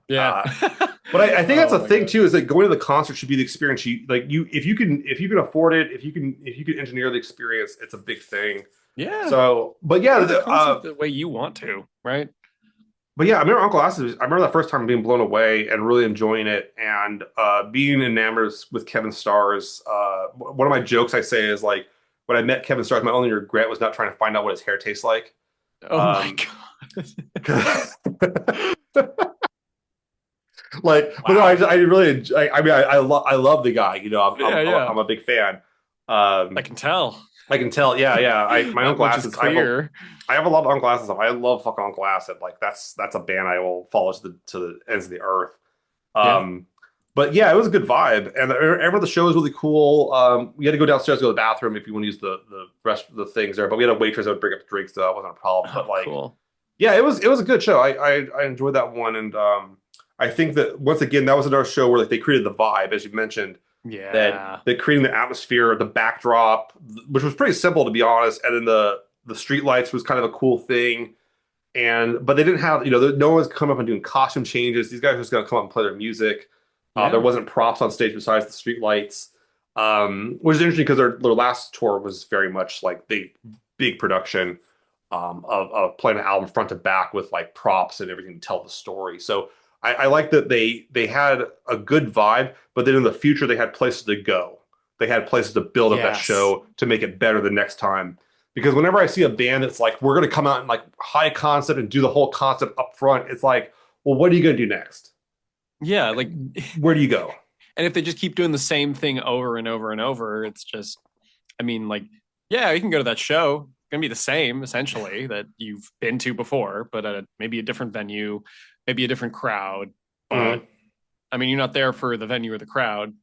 yeah. Uh, but I think that's Oh a my thing God. too is that going to the concert should be the experience. You like you if you can afford it, if you can engineer the experience, it's a big thing. Yeah. So, Go to the concert the way you want to, right? but yeah, I remember Uncle Acid. I remember that first time being blown away and really enjoying it, and being enamored with Kevin Stars. One of my jokes I say is like when I met Kevin Stars, my only regret was not trying to find out what his hair tastes like. Oh my Um, God. like, but no, Wow. I really, I mean, I love the guy. Yeah, yeah. I'm a big fan. I Um, can tell. I can tell. Yeah, yeah. My That Uncle much is Acid. clear. I have a lot of Uncle Acid stuff. I love fucking Uncle Acid. Like that's a band I will follow to the ends of the earth. Yeah. Um, but yeah, it was a good vibe, and every the show was really cool. We had to go downstairs to go to the bathroom if you want to use the rest of the things there, but we had a waitress that would bring up drinks, so that wasn't a problem. But Oh, like, cool. yeah, it was a good show. I enjoyed that one, and I think that once again that was another show where like they created the vibe, as you mentioned, Yeah. that creating the atmosphere, the backdrop, which was pretty simple to be honest, and then the street lights was kind of a cool thing. And but they didn't have no one's come up and doing costume changes. These guys are just gonna come up and play their music. There Yeah. wasn't props on stage besides the street lights, which is interesting because their last tour was very much like big production of playing an album front to back with like props and everything to tell the story. So I like that they had a good vibe, but then in the future they had places to go. They had places to build up that Yes. show to make it better the next time. Because whenever I see a band that's like, we're gonna come out and like high concept and do the whole concept up front, it's like, well, what are you gonna do next? Yeah. Like, Where do you go? and if they just keep doing the same thing over and over and over, it's just, I mean, like, yeah, you can go to that show. It's gonna be the same essentially that you've been to before, but at maybe a different venue, maybe a different crowd. But Mhm. I mean, you're not there for the venue or the crowd.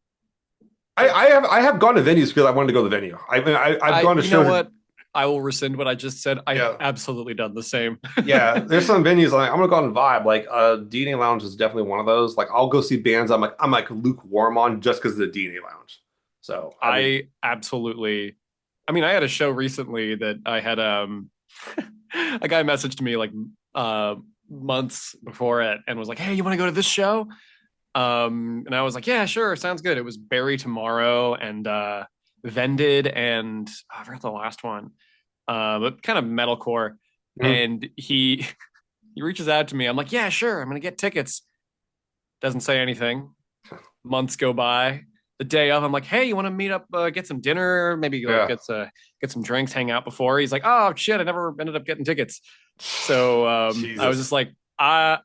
I have gone to venues because I wanted to go to the venue. I've gone to You know shows. what? I will rescind what I just said. I've Yeah. absolutely done the same. Yeah, there's some venues like I'm gonna go out and vibe. Like DNA Lounge is definitely one of those. Like I'll go see bands I'm like lukewarm on just because of the DNA Lounge. So I mean, I absolutely. I mean, I had a show recently that I had a guy messaged me like uh months before it and was like, "Hey, you want to go to this show?" And I was like, "Yeah, sure, sounds good." It was Barry Tomorrow and Vended and I forgot the last one. But kind of metalcore. mhm. And he reaches out to me. I'm like, "Yeah, sure, I'm gonna get tickets." Doesn't say anything. Months go by. The day of, I'm like, "Hey, you want to meet up, get some dinner, maybe like Yeah. get some drinks, hang out before?" He's like, "Oh shit, I never ended up getting tickets." So I was Jesus. just like, all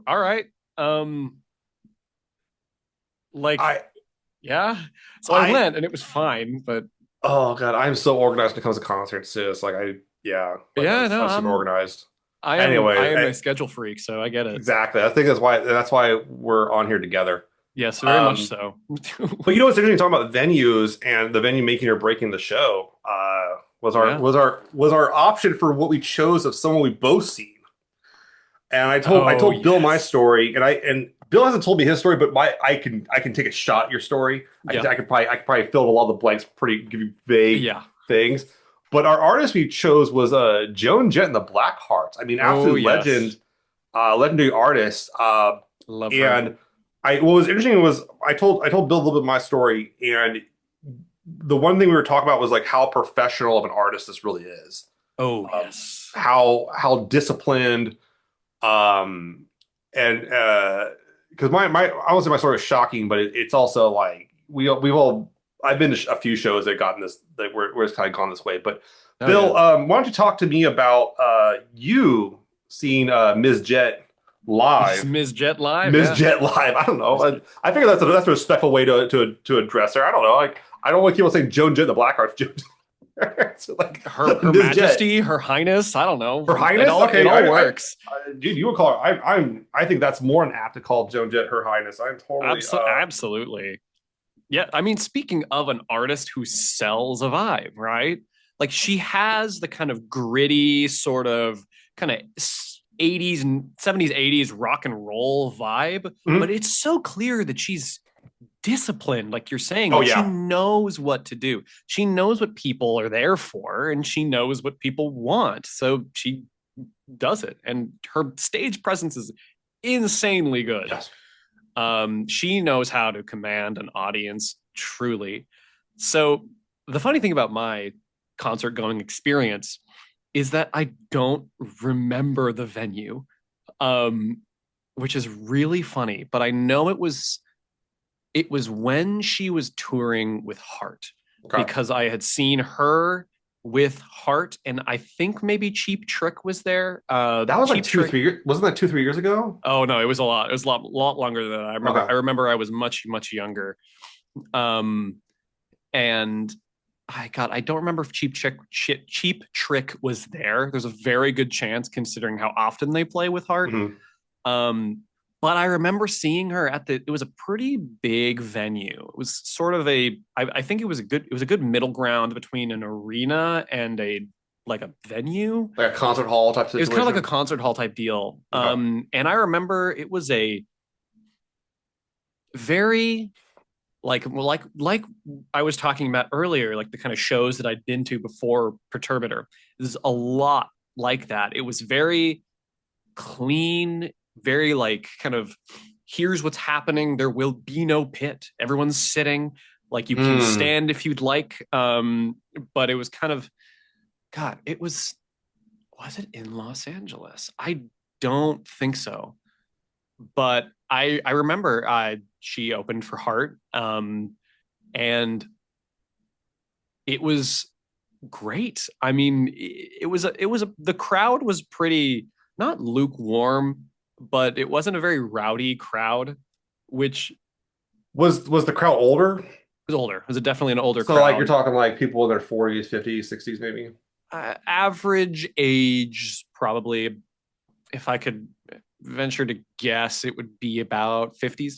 right, um, like I yeah." So I I went, and it was fine, but oh God, I'm so organized when it comes to concerts too. It's like yeah, like yeah, no, I'm super organized. I Anyways, am a schedule freak, so I get it. exactly. I think that's why we're on here together. Yes, very much Um, so. but you know what's interesting talking about venues and the venue making or breaking the show was our Yeah. was our was our option for what we chose of someone we both seen. And I Oh told Bill my yes. story, and Bill hasn't told me his story, but my I can take a shot at your story. Yeah. I could probably fill in a lot of the blanks, pretty give you vague Yeah. things. But our artist we chose was Joan Jett and the Blackhearts. I mean, Oh absolute yes. legend, legendary artist. Love her. And I what was interesting was I told Bill a little bit of my story, and the one thing we were talking about was like how professional of an artist this really is. Oh Um, yes. how disciplined um, and because my I won't say my story is shocking, but it's also like we've all I've been to a few shows that gotten this that where it's kind of gone this way. But Oh yeah. Bill, why don't you talk to me about you seeing Ms. Jet live? Ms. Jet live, Ms. yeah. Jet live. I don't know. Ms. Jet. I figure that's a respectful way to address her. I don't know. Like I don't want people saying Joan Jett the Blackhearts. So like Her Ms. Jet. Majesty, Her Highness, I don't know. Her Highness? It Okay, all works. dude, you would call her. I think that's more than apt to call Joan Jett Her Highness. I'm totally. Absolutely. Yeah, I mean, speaking of an artist who sells a vibe, right? Like she has the kind of gritty sort of kind of 80s and 70s, 80s rock and roll vibe, but Mhm. it's so clear that she's disciplined, like you're saying. Oh Like she yeah, knows what to do. She knows what people are there for, and she knows what people want. So she does it. And her stage presence is insanely good. yes. She knows how to command an audience truly. So the funny thing about my concert going experience is that I don't remember the venue, um, which is really funny. But I know it was when she was touring with Heart Okay, because I had seen her with Heart, and I think maybe Cheap Trick was there. that was like Cheap two, Trick. 3 years. Wasn't that 2, 3 years ago? Oh no, it was a lot. It was lot longer than that. I Okay, remember I was much younger. Um, and I don't remember if Cheap Trick was there. There's a very good chance considering how often they play with Heart. hmm Um, but I remember seeing her at it was a pretty big venue. It was sort of I think it was a good middle ground between an arena and a like a venue. like a concert hall type It was kind of like a situation. concert hall type deal. Okay, And I remember it was a very like I was talking about earlier, like the kind of shows that I'd been to before Perturbator. There's a lot like that. It was very clean, very like kind of here's what's happening. There will be no pit. Everyone's sitting. Like you can mm. stand if you'd like. But it was kind of God, it was it in Los Angeles? I don't think so. But I remember she opened for Heart, and it was great. I mean, it was the crowd was pretty not lukewarm, but it wasn't a very rowdy crowd, which Was the crowd older? was older. It was definitely an older So like you're crowd. talking like people in their 40s, 50s, 60s, maybe. Average age, probably, if I could venture to guess, it would be about 50s. Okay.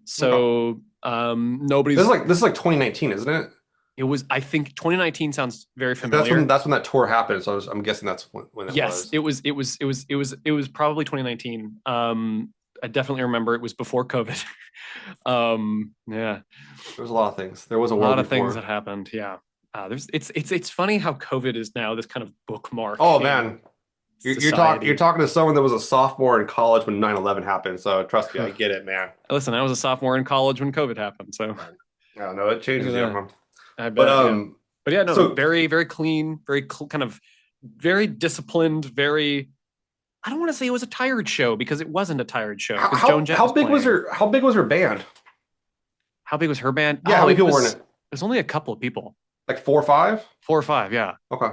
So nobody's This is like 2019, isn't it? It was, I think 2019 sounds very That's familiar. when that tour happened. So I'm guessing that's when it Yes, was. it was probably 2019. I definitely remember it was before COVID. Yeah, There was a lot of things. There was a a world lot of things that before. happened. Yeah. There's it's funny how COVID is now this kind of bookmark Oh in man, you're society. talking to someone that was a sophomore in college when 9/11 happened. So trust me, I get it, man. Listen, I was a sophomore in college when COVID happened, so I don't know. It look at changes you, that. huh? I But bet, yeah. But yeah, no, so very, very clean, kind of very disciplined, very. I don't want to say it was a tired show because it wasn't a tired show because Joan Jett was playing. how big was her band? How big was her band? Yeah, how Oh, many it people were in was it? it was only a couple of people, Like four or five? 4 or 5. Yeah, Okay.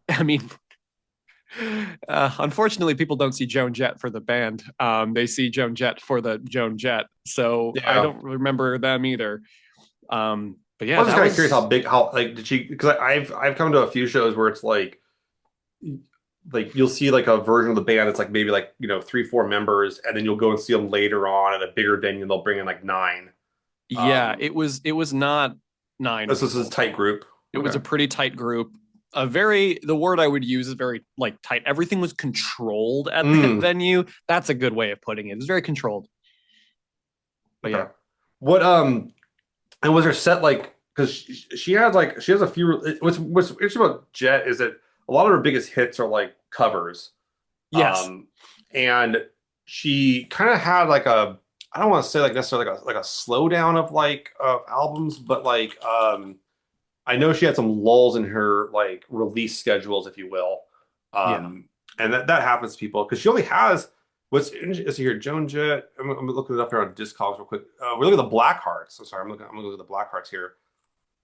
I mean, unfortunately, people don't see Joan Jett for the band. They see Joan Jett for the Joan Jett. So I Yeah. don't remember them either. But I yeah, was just that kind of curious how was big, how like did she? Because I've come to a few shows where it's like you'll see like a version of the band that's like maybe like 3 4 members, and then you'll go and see them later on at a bigger venue, and they'll bring in like nine. yeah, Um, it was not nine this is a people. tight group. It was Okay. a pretty tight group. A very the word I would use is very like tight. Everything was controlled at that Mm, venue. That's a good way of putting it. It was very controlled. But okay. yeah. What and was her set like? Because she has a few. What's interesting about Jet is that a lot of her biggest hits are like covers. Yes. Um, and she kind of had like a, I don't want to say like necessarily like a slowdown of like albums, but like I know she had some lulls in her like release schedules, if you will. Yeah. And that happens to people because she only has what's interesting here, Joan Jett. I'm looking it up here on Discogs real quick. We look at the Black Hearts. I'm sorry, I'm looking at the Black Hearts here.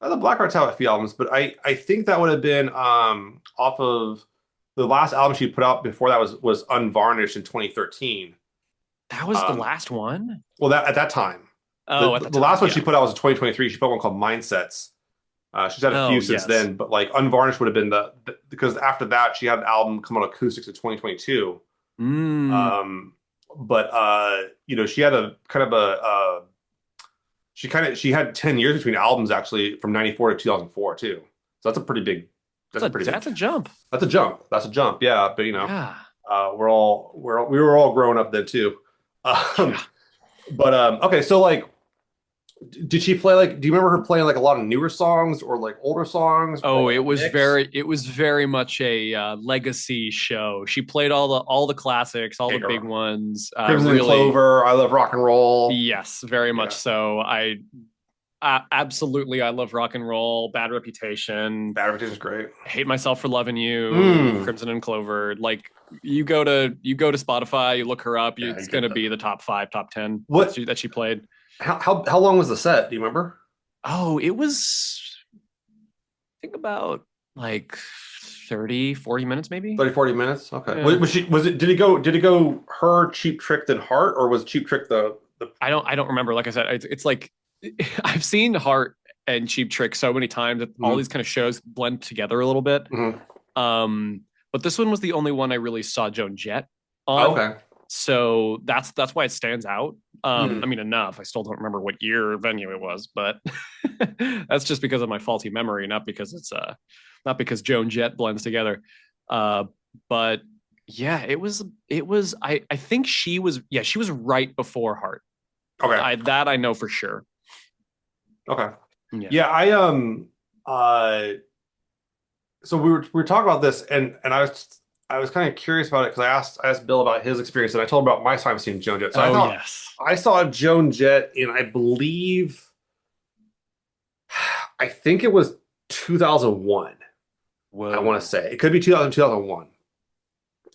The Black Hearts have a few albums, but I think that would have been off of the last album she put out before that was Unvarnished in 2013. That was the Um, last one? well, that at that time, Oh, at the the time, last one she yeah. put out was in 2023. She put one called Mindsets. She's had a few Oh, since yes. then, but like Unvarnished would have been because after that she had an album come on acoustics in 2022. Mm. Um, but she had a kind of she had 10 years between albums actually from 94 to 2004 too. So that's a pretty big that's a pretty big That's a jump. that's a jump. That's a jump. Yeah, but Yeah. we were all growing up then too. Yeah. Um, but okay, so like did she play like do you remember her playing like a lot of newer songs or like older songs or Oh, like a mix? it was very much a legacy show. She played all the classics, all the Like big ones. Crimson and Really, Clover, I Love Rock and Roll. yes, very much Yeah. so. Absolutely, I love rock and roll. Bad Reputation. Bad Reputation is great. Hate Myself for Loving You. Mm. Crimson and Clover. Like you go to Spotify, you look her up. Yeah, I It's get gonna that. be the top five, top 10 What that she played. how long was the set? Do you remember? Oh, it was I think about like 30, 40 minutes maybe. 30, 40 minutes? Okay. Yeah. Was it did it go her Cheap Trick then Heart or was Cheap Trick the I don't remember. Like I said, it's like I've seen Heart and Cheap Trick so many times that all mm, these kind of shows blend together a little bit. mm. Um, but this one was the only one I really saw Joan Jett on. Okay. So that's why it stands out. I Mm. mean, enough. I still don't remember what year or venue it was, but that's just because of my faulty memory, not because not because Joan Jett blends together. Uh, but yeah, it was. I think she was right before Heart. Okay. I know for sure. Okay. Yeah. Yeah, uh so we were talking about this and I was kind of curious about it because I asked Bill about his experience and I told him about my time seeing Joan Jett. So I Oh thought yes. I saw Joan Jett in I believe I think it was 2001. I want to Whoa. say it could be 2000 2001.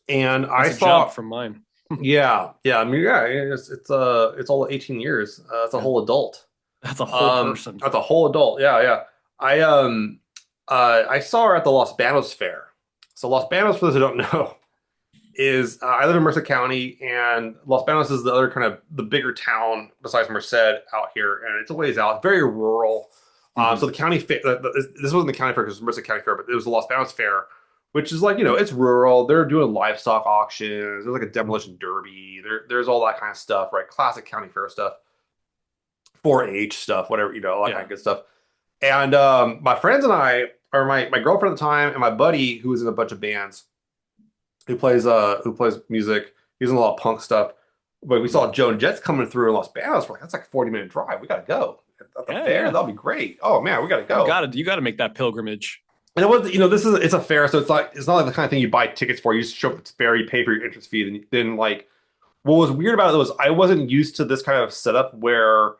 And I That's a jump saw from mine. yeah, I mean yeah, it's all 18 years. It's a Yeah. whole adult. That's a whole person. That's a whole adult. Yeah, yeah. I saw her at the Los Banos Fair. So Los Banos, for those who don't know, is I live in Merced County, and Los Banos is the other kind of the bigger town besides Merced out here, and it's a ways out, very rural. So Mhm. the county fair, this wasn't the county fair because it was Merced County Fair, but it was the Los Banos Fair, which is like it's rural. They're doing livestock auctions. There's like a demolition derby. There's all that kind of stuff, right? Classic county fair stuff, 4-H stuff, whatever all that kind Yeah. of good stuff. And my friends and I, or my girlfriend at the time, and my buddy who was in a bunch of bands, who plays music. He's in a lot of punk stuff. But we saw Joan Jett coming through in Los Banos. We're like, that's like a 40-minute drive. We gotta go. At the Yeah, fair, yeah. that'll be great. Oh man, we gotta go. You gotta make that pilgrimage. And it was, it's a fair, so it's not like the kind of thing you buy tickets for. You just show up at the fair, you pay for your entrance fee, and then like what was weird about it was I wasn't used to this kind of setup where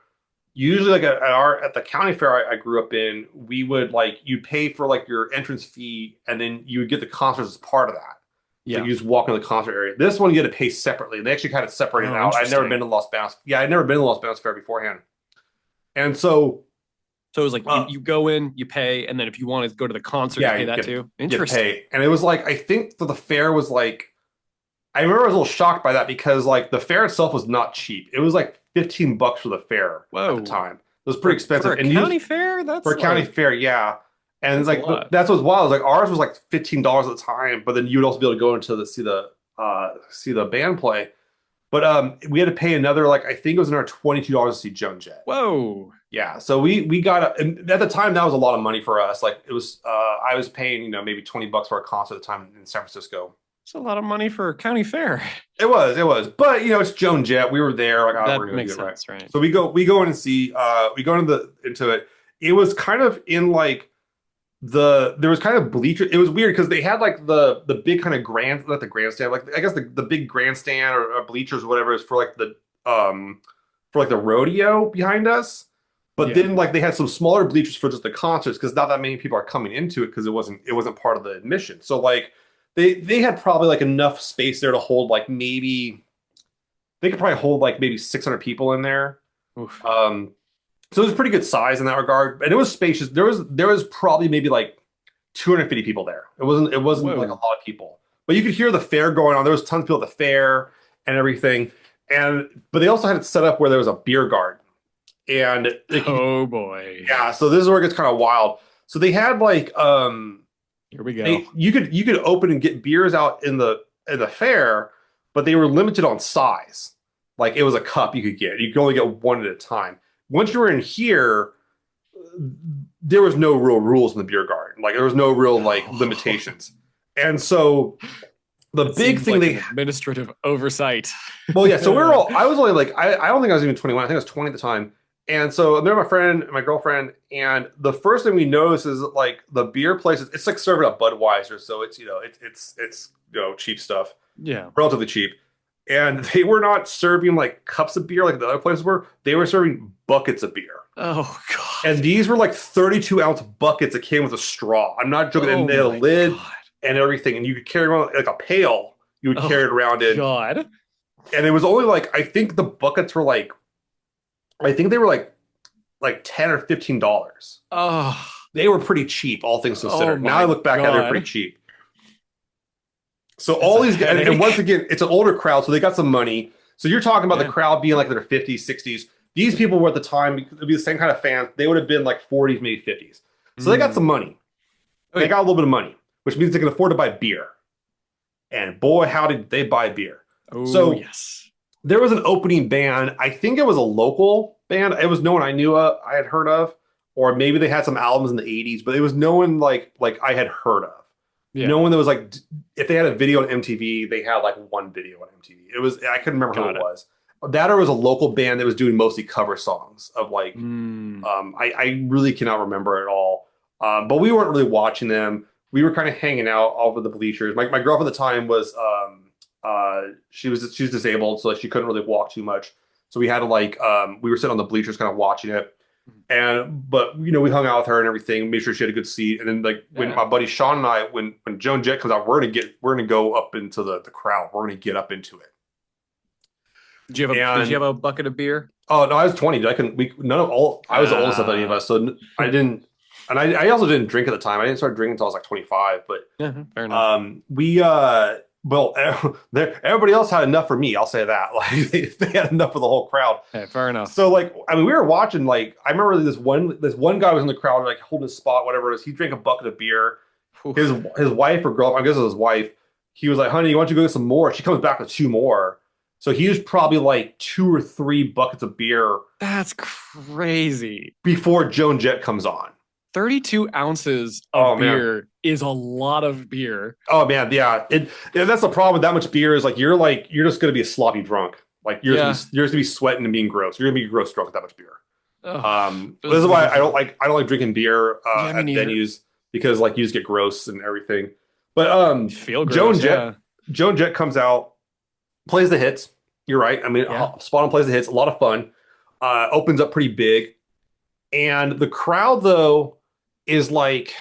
usually like at the county fair I grew up in, we would like you pay for like your entrance fee and then you would get the concerts as part of that. So Yeah. you just walk in the concert area. This one you had to pay separately. They actually kind of separated Oh, out. I'd never been interesting. to Los Banos. Yeah, I'd never been to Los Banos Fair beforehand. And so So it was like uh you go in, you pay, and then if you want to go to the concert, you yeah, pay you that get too. get to Interesting. pay. And it was like I think that the fair was like I remember I was a little shocked by that because like the fair itself was not cheap. It was like $15 for the fair at the Whoa. time. It was pretty For expensive. a And you county fair, for that's a county like fair, yeah. And it's that's a like lot. that's what's wild. Like ours was like $15 at the time, but then you would also be able to go into the see the band play. But we had to pay another like I think it was another $22 to see Joan Jett. Whoa. Yeah, so we got and at the time that was a lot of money for us. Like it was I was paying maybe $20 for a concert at the time in San Francisco. It's a lot of money for a county fair. It was, but it's Joan Jett. We were there, like, oh, we're That gonna do makes it right. sense, right? So we go in and see. We go into it. It was kind of in like there was kind of bleacher. It was weird because they had like the big kind of grand, not the grandstand, like I guess the big grandstand or bleachers or whatever is for like the rodeo behind us. But Yeah. then like they had some smaller bleachers for just the concerts because not that many people are coming into it because it wasn't part of the admission. So like they had probably like enough space there to hold like maybe they could probably hold like maybe 600 people in there. Oof. Um, so it was pretty good size in that regard, and it was spacious. There was probably maybe like 250 people there. It wasn't like a Whoa. lot of people, but you could hear the fair going on. There was tons of people at the fair and everything, but they also had it set up where there was a beer garden, and Oh boy. yeah. So this is where it gets kind of wild. So they had like Here we they go. you could open and get beers out in the fair, but they were limited on size. Like it was a cup you could get. You could only get one at a time. Once you were in here, there was no real rules in the beer garden. Like there was no real like limitations. And so the That big seems thing like they an administrative oversight. well, yeah, so we were all I was only like I don't think I was even 21. I think I was 20 at the time. And so I'm there with my friend and my girlfriend, and the first thing we notice is that, like the beer places, it's like serving up Budweiser, so it's it's cheap stuff, Yeah. relatively cheap. And they were not serving like cups of beer like the other places were. They were serving buckets of beer. Oh God. And these were like 32-ounce buckets that came with a straw. I'm not joking. Oh And they had a my lid God. and everything. And you could carry around like a pail. You would carry Oh it around in. God. And it was only like I think the buckets were like I think they were like $10 or $15. Oh. They were pretty cheap, all things Oh considered. Now I my look back at it, they're pretty God. cheap. So That's all a these and once headache. again, it's an older crowd, so they got some money. So you're talking about the Yeah. crowd being like in their 50s, 60s. These people were at the time, it'd be the same kind of fans. They would have been like 40s, maybe 50s. So they got Mm. some money. Oh They yeah. got a little bit of money, which means they can afford to buy beer. And boy, how did they buy beer? Oh So yes. there was an opening band. I think it was a local band. It was no one I knew of, I had heard of, or maybe they had some albums in the 80s, but it was no one like I had heard of. Yeah. No one that was like if they had a video on MTV, they had like one video on MTV. It was I couldn't remember who Got it it. was. That or it was a local band that was doing mostly cover songs of like Mm. I really cannot remember at all. But we weren't really watching them. We were kind of hanging out over the bleachers. My girlfriend at the time was she was disabled, so she couldn't really walk too much. So we had to like we were sitting on the bleachers kind of watching it. And but we hung out with her and everything, made sure she had a good seat. And then like when Yeah. my buddy Sean and I, when Joan Jett comes out, we're gonna go up into the crowd. We're gonna get up into it. Did you And have a bucket of beer? oh no, I was 20. I couldn't we none of all I was the oldest of any of Ah. us, so I didn't and I also didn't drink at the time. I didn't start drinking until I was like 25, but Yeah, fair enough. we well everybody else had enough for me, I'll say that. Like they had enough for the whole crowd. Hey, fair enough. So like I mean we were watching like I remember this one guy was in the crowd like holding his spot, whatever it is. He drank a bucket of beer. Whew. His wife or girl, I guess it was his wife, he was like, honey, why don't you go get some more? She comes back with two more. So he was probably like 2 or 3 buckets of beer That's crazy. before Joan Jett comes on. 32 ounces of Oh man. beer is a lot of beer. Oh man, yeah. That's the problem with that much beer is you're just gonna be a sloppy drunk. Like Yeah. you're just gonna be sweating and being gross. You're gonna be gross drunk with that much beer. Oh, This is why just, I don't like drinking beer yeah, me at neither. venues because like you just get gross and everything. But Feel Joan gross. Jett Yeah. Joan Jett comes out, plays the hits. You're right. I mean, Yeah. spot on plays the hits. A lot of fun. Opens up pretty big, and the crowd though is like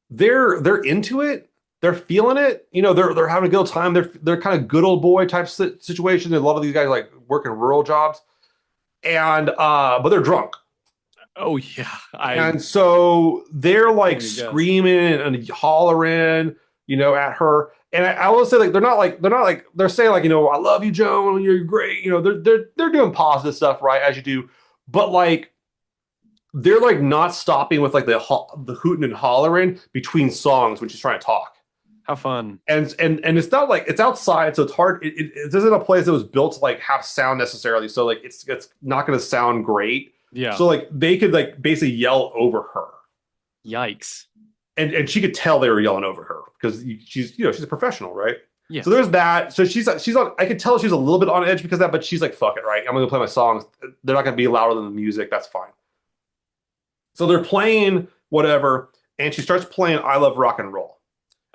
they're into it. They're feeling it. You know, they're having a good time. They're kind of good old boy type situation. A lot of these guys like working rural jobs, and but they're drunk. Oh, yeah. And so they're Can't like even guess. screaming and hollering, at her. And I will say like they're saying like, I love you, Joan, you're great. They're doing positive stuff, right? As you do. But like they're like not stopping with like the hooting and hollering between songs when she's trying to talk. How fun. And it's not like it's outside, so it's hard. It isn't a place that was built to like have sound necessarily. So like it's not going to sound great. Yeah. So like they could like basically yell over her, Yikes. and she could tell they were yelling over her because she's a professional, right? So Yes. there's that. So she's on. I could tell she's a little bit on edge because of that, but she's like, fuck it, right? I'm gonna play my songs. They're not gonna be louder than the music. That's fine. So they're playing whatever, and she starts playing "I Love Rock and Roll,"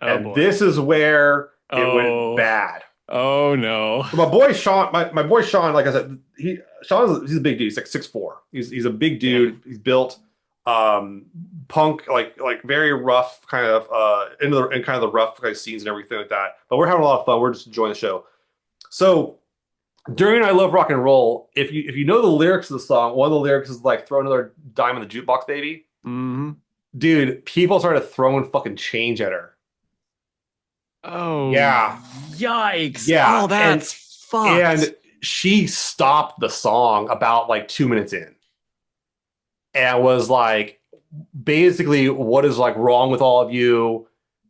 Oh, and boy. this is where it went Oh, bad. oh, no. So my boy Sean, my boy Sean, like I said, he's a big dude. He's like 6'4". He's a big Yeah. dude. He's built, punk, like very rough, kind of in kind of the rough kind of scenes and everything like that. But we're having a lot of fun. We're just enjoying the show. So during "I Love Rock and Roll," if you know the lyrics of the song, one of the lyrics is like "Throw another dime in the jukebox, baby." Hmm. Dude, people started throwing fucking change at her. Oh, Yeah, yikes. yeah, Oh, and that's fucked. and she stopped the song about like 2 minutes in and was like, basically, what is like wrong with all of you?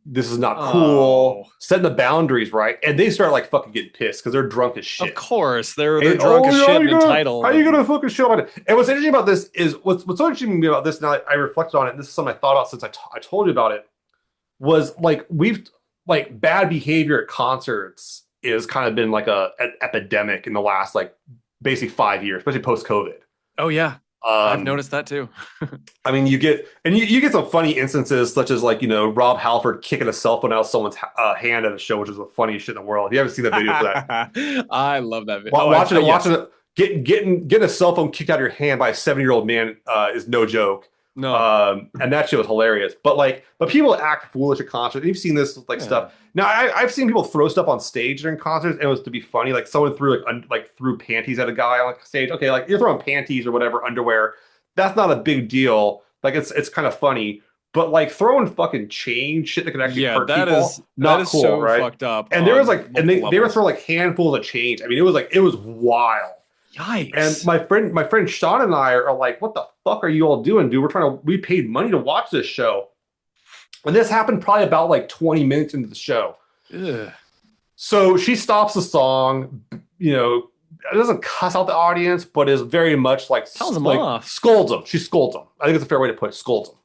This is not cool. Oh, Setting the boundaries, right? And they start like fucking getting pissed because they're drunk as of shit. course. They're And, drunk oh as yeah, shit and how entitled. you And gonna fucking shit on it? And what's interesting about this is what's so interesting to me about this. Now I reflected on it. And this is something I thought about since I told you about it. Was like we've like bad behavior at concerts is kind of been like an epidemic in the last like basically 5 years, especially post COVID. oh, yeah. I've Um, noticed that too. I mean, you get some funny instances, such as like Rob Halford kicking a cell phone out of someone's hand at a show, which is the funniest shit in the world. If you haven't seen that video for that, I love that video. Oh, watching it, yes. watching it, getting a cell phone kicked out of your hand by a 7-year-old man is no joke. No. And that shit was hilarious. But people act foolish at concerts. You've seen this with like Yeah. stuff. Now I've seen people throw stuff on stage during concerts, and it was to be funny. Like someone threw like threw panties at a guy on like stage. Okay, like you're throwing panties or whatever underwear. That's not a big deal. Like it's kind of funny. But like throwing fucking change shit that could actually Yeah, hurt that people, that not is cool, so right? fucked up And there was on like, and multiple they were levels. throwing like handfuls of change. I mean, it was wild. And Yikes. my friend Sean and I are like, what the fuck are you all doing, dude? We paid money to watch this show. And this happened probably about like 20 minutes into the show. Ugh. So she stops the song, it doesn't cuss out the audience, but is very much Tells them like off. scolds them. She scolds them. I think it's a fair way to put it. Scolds them.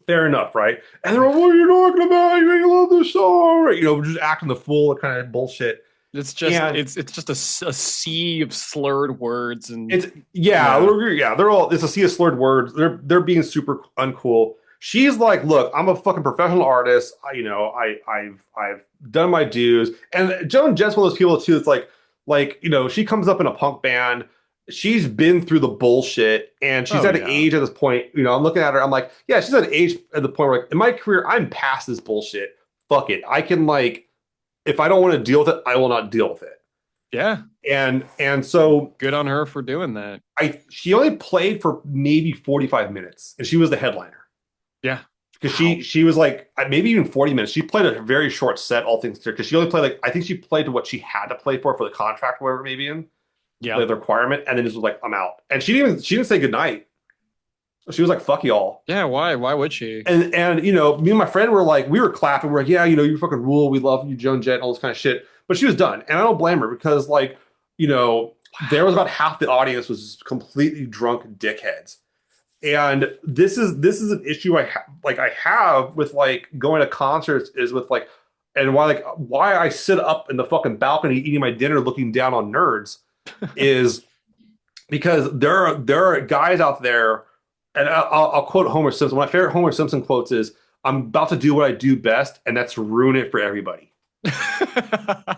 Fair enough, right? And they're like, what are you talking about? You ain't love this song, right? Just acting the fool kind of bullshit. And It's just a sea of slurred words and it's yeah, yeah. they're all it's a sea of slurred words. They're being super uncool. She's like, look, I'm a fucking professional artist. I've done my dues. And Joan Jett's one of those people too. It's she comes up in a punk band. She's been through the bullshit, and she's Oh at an yeah. age at this point. I'm looking at her. I'm like, yeah, she's at an age at the point where, like, in my career, I'm past this bullshit. Fuck it. I can like, if I don't want to deal with it, I will not deal with it. Yeah. And so Good on her for doing that. she only played for maybe 45 minutes, and she was the headliner Yeah. because Wow. she was like maybe even 40 minutes. She played a very short set, all things considered, because she only played like I think she played to what she had to play for the contract, whatever it may be in Yeah. the requirement, and then just was like, I'm out. And she didn't say goodnight. She was like, fuck y'all. Yeah, why? Why would she? And me and my friend were like, we were clapping. We're like, yeah, you fucking rule. We love you, Joan Jett, and all this kind of shit. But she was done, and I don't blame her because there was about half the audience was completely drunk dickheads, And this is an issue I have with like going to concerts is with like and why I sit up in the fucking balcony eating my dinner looking down on nerds is because there are guys out there, and I'll quote Homer Simpson. My favorite Homer Simpson quotes is, "I'm about to do what I do best, and that's ruin it for everybody."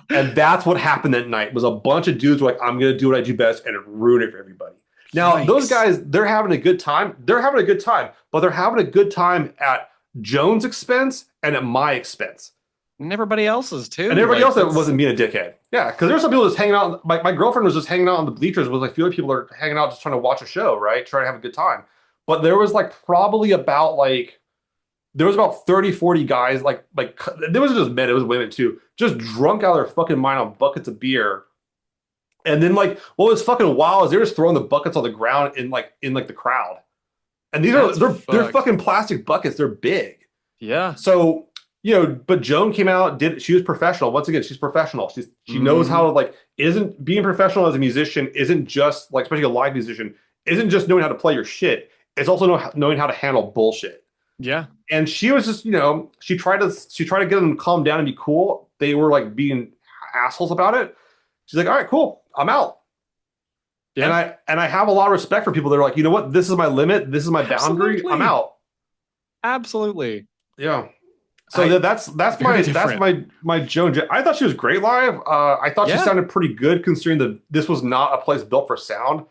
And that's what happened that night. Was a bunch of dudes were like, "I'm gonna do what I do best and ruin it for everybody." Now those Yikes. guys, they're having a good time. They're having a good time, but they're having a good time at Jones' expense and at my expense. And everybody else's And too. everybody Like else that that's wasn't being a dickhead. Yeah, because there's some people just hanging out. My girlfriend was just hanging out on the bleachers with like a few other people that are hanging out just trying to watch a show, right? Trying to have a good time. But there was like probably about like there was about 30, 40 guys, like there wasn't just men, it was women too, just drunk out of their fucking mind on buckets of beer. And then like what was fucking wild is they were just throwing the buckets on the ground in like the crowd. And these are that's they're fucked. fucking plastic buckets, they're big. Yeah. So, but Joan came out, did she was professional. Once again, she's professional. She knows how Hmm. to like isn't being professional as a musician isn't just like especially a live musician, isn't just knowing how to play your shit. It's also knowing how to handle bullshit. Yeah. And she was just, she tried to get them to calm down and be cool. They were like being assholes about it. She's like, all right, cool, I'm out. And Yeah. I have a lot of respect for people that are like, you know what, this is my limit, this is my boundary, I'm Absolutely. out. Absolutely. Yeah. So I that's very my that's different. my Joan I thought she was great live. I thought she Yeah. sounded pretty good considering that this was not a place built for sound.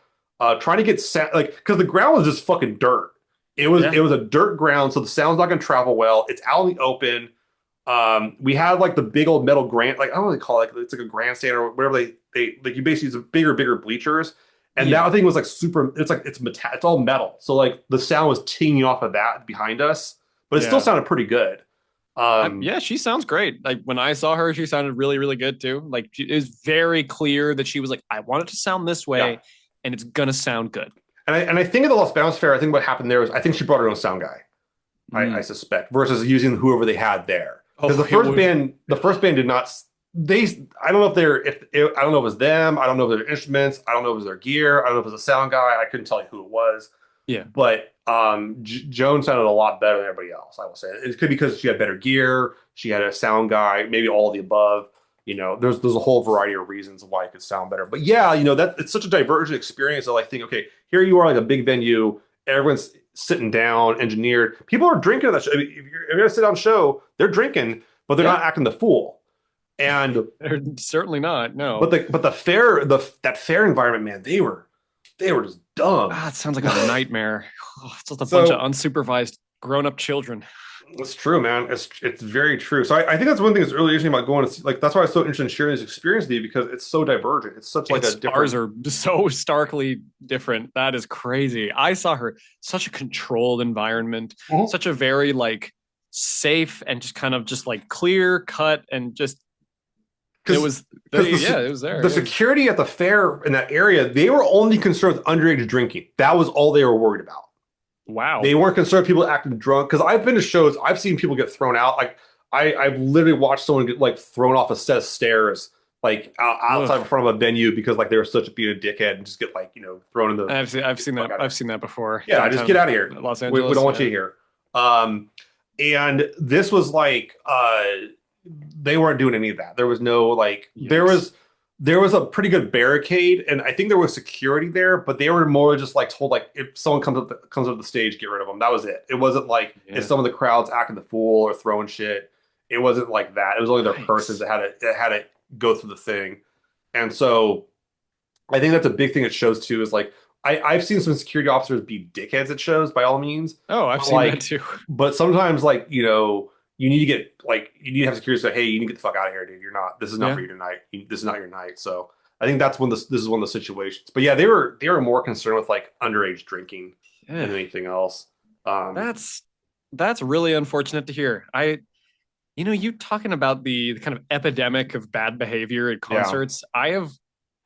Trying to get like because the ground was just fucking dirt. Yeah. It was a dirt ground, so the sound's not gonna travel well. It's out in the open. We had like the big old metal grand, like I don't know what they call it. It's like a grandstand or whatever they like. You basically use bigger bleachers, and Yeah. that thing was like super. It's like it's all metal, so like the sound was tinging off of that behind us, but it still Yeah. sounded pretty good. Um, Yeah, she sounds great. Like when I saw her, she sounded really, really good too. Like it was very clear that she was like, I want it to sound this yeah, way, and it's gonna sound good. and I think at the Los Bounce Fair, I think what happened there was I think she brought her own sound guy. I Mm. suspect versus using whoever they had there because Oh, it would. the first band did not. They I don't know if they're if I don't know if it was them. I don't know if they're instruments. I don't know if it was their gear. I don't know if it was a sound guy. I couldn't tell you who it was. Yeah. But Joan sounded a lot better than everybody else. I will say it could be because she had better gear. She had a sound guy. Maybe all of the above. There's a whole variety of reasons why it could sound better. But yeah, that it's such a divergent experience. I like think, okay, here you are like a big venue. Everyone's sitting down, engineered. People are drinking at that show. I mean, if you're a sit down show, they're drinking, but they're Yeah. not acting the fool. And They're certainly not. but No. the fair that fair environment, man, they were just dumb. Ah, it sounds like a nightmare. Oh, it's just a bunch of So unsupervised grown-up children. it's true, man. It's very true. So I think that's one thing that's really interesting about going to see, like that's why I was so interested in sharing this experience with you because it's so divergent. It's such like a It's ours different. are so starkly different. That is crazy. I saw her such a controlled environment, Mhm. such a very like safe and just kind of just like clear cut and just it Because was because yeah, it was there. the It was security at the fair in that area, they were only concerned with underage drinking. That was all they were worried about. wow. They weren't concerned with people acting drunk. Because I've been to shows, I've seen people get thrown out. Like I've literally watched someone get like thrown off a set of stairs, like outside in Ugh. front of a venue because like they were such a being a dickhead and just get like thrown in the I've get seen the fuck that out of I've here. seen that before Yeah, just get downtown out of here. Los We don't Angeles. want you Yeah. here. Um, and this was like they weren't doing any of that. There was no like Yikes. there was a pretty good barricade, and I think there was security there, but they were more just like told like if someone comes up the stage, get rid of them. That was it. It wasn't like if Yeah. some of the crowds acting the fool or throwing shit. It wasn't like that. It was only their persons Yikes. that had to go through the thing, and so I think that's a big thing it shows too. Is like I've seen some security officers be dickheads at shows by all means, Oh, I've but seen that like too. but sometimes like you need to get like you need to have security say, hey, you need to get the fuck out of here, dude. You're not. This is not Yeah. for you tonight. This is not your night. So I think that's when this is one of the situations. But yeah, they were more concerned with like underage drinking Yeah. than anything else. Um, That's that's really unfortunate to hear. You talking about the kind of epidemic of bad behavior at yeah. concerts, I have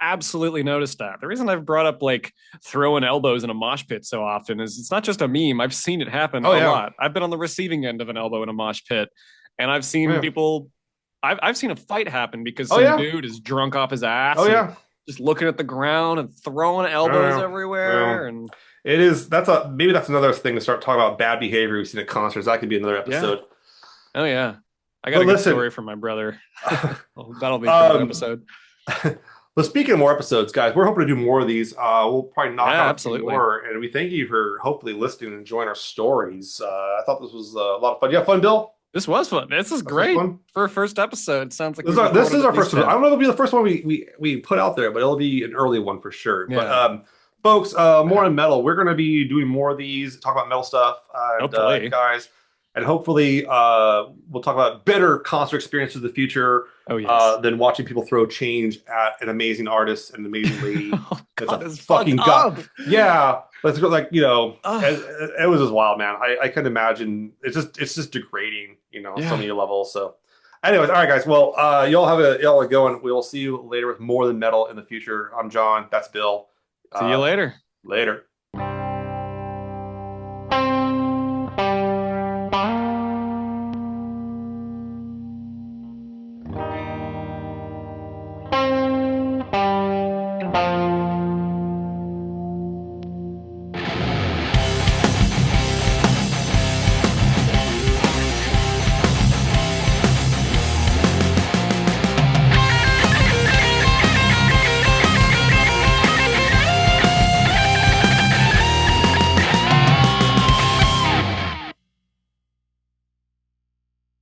absolutely noticed that. The reason I've brought up like throwing elbows in a mosh pit so often is it's not just a meme. I've seen it happen Oh a yeah. lot. I've been on the receiving end of an elbow in a mosh pit, and I've Oh seen yeah. people. I've seen a fight happen because Oh some yeah. dude is drunk off his ass Oh and yeah. just looking at the ground and throwing I don't elbows know. everywhere. Well, And it is. That's a maybe that's another thing to start talking about bad behavior we've seen at concerts. That could be another yeah, episode. oh yeah, I got But a good listen, story from my brother. Well, that'll be for another um, episode. but speaking of more episodes, guys, we're hoping to do more of these. We'll probably knock Yeah, out a few absolutely. more, and we thank you for hopefully listening and enjoying our stories. I thought this was a lot of fun. You have fun, Bill? This was fun. This is This was great fun. for a first episode. Sounds like This is we've this is recorded our at first least one. I 10. don't know if it'll be the first one we put out there, but it'll be an early one for sure. But Yeah. folks, more on metal. We're going to be doing more of these, talk about metal stuff, and Hopefully. guys, and hopefully we'll talk about better concert experiences in the future Oh yes. than watching people throw change at an amazing artist and an amazing lady. Oh That's a God, it's fucked fucking god. up. Yeah, let's go. Like Ugh. it was just wild, man. I couldn't imagine. It's just degrading, on so Yeah. many levels. So. Anyways, all right, guys. Well, y'all go, and we'll see you later with more than metal in the future. I'm John. That's Bill. See you Uh, later. later.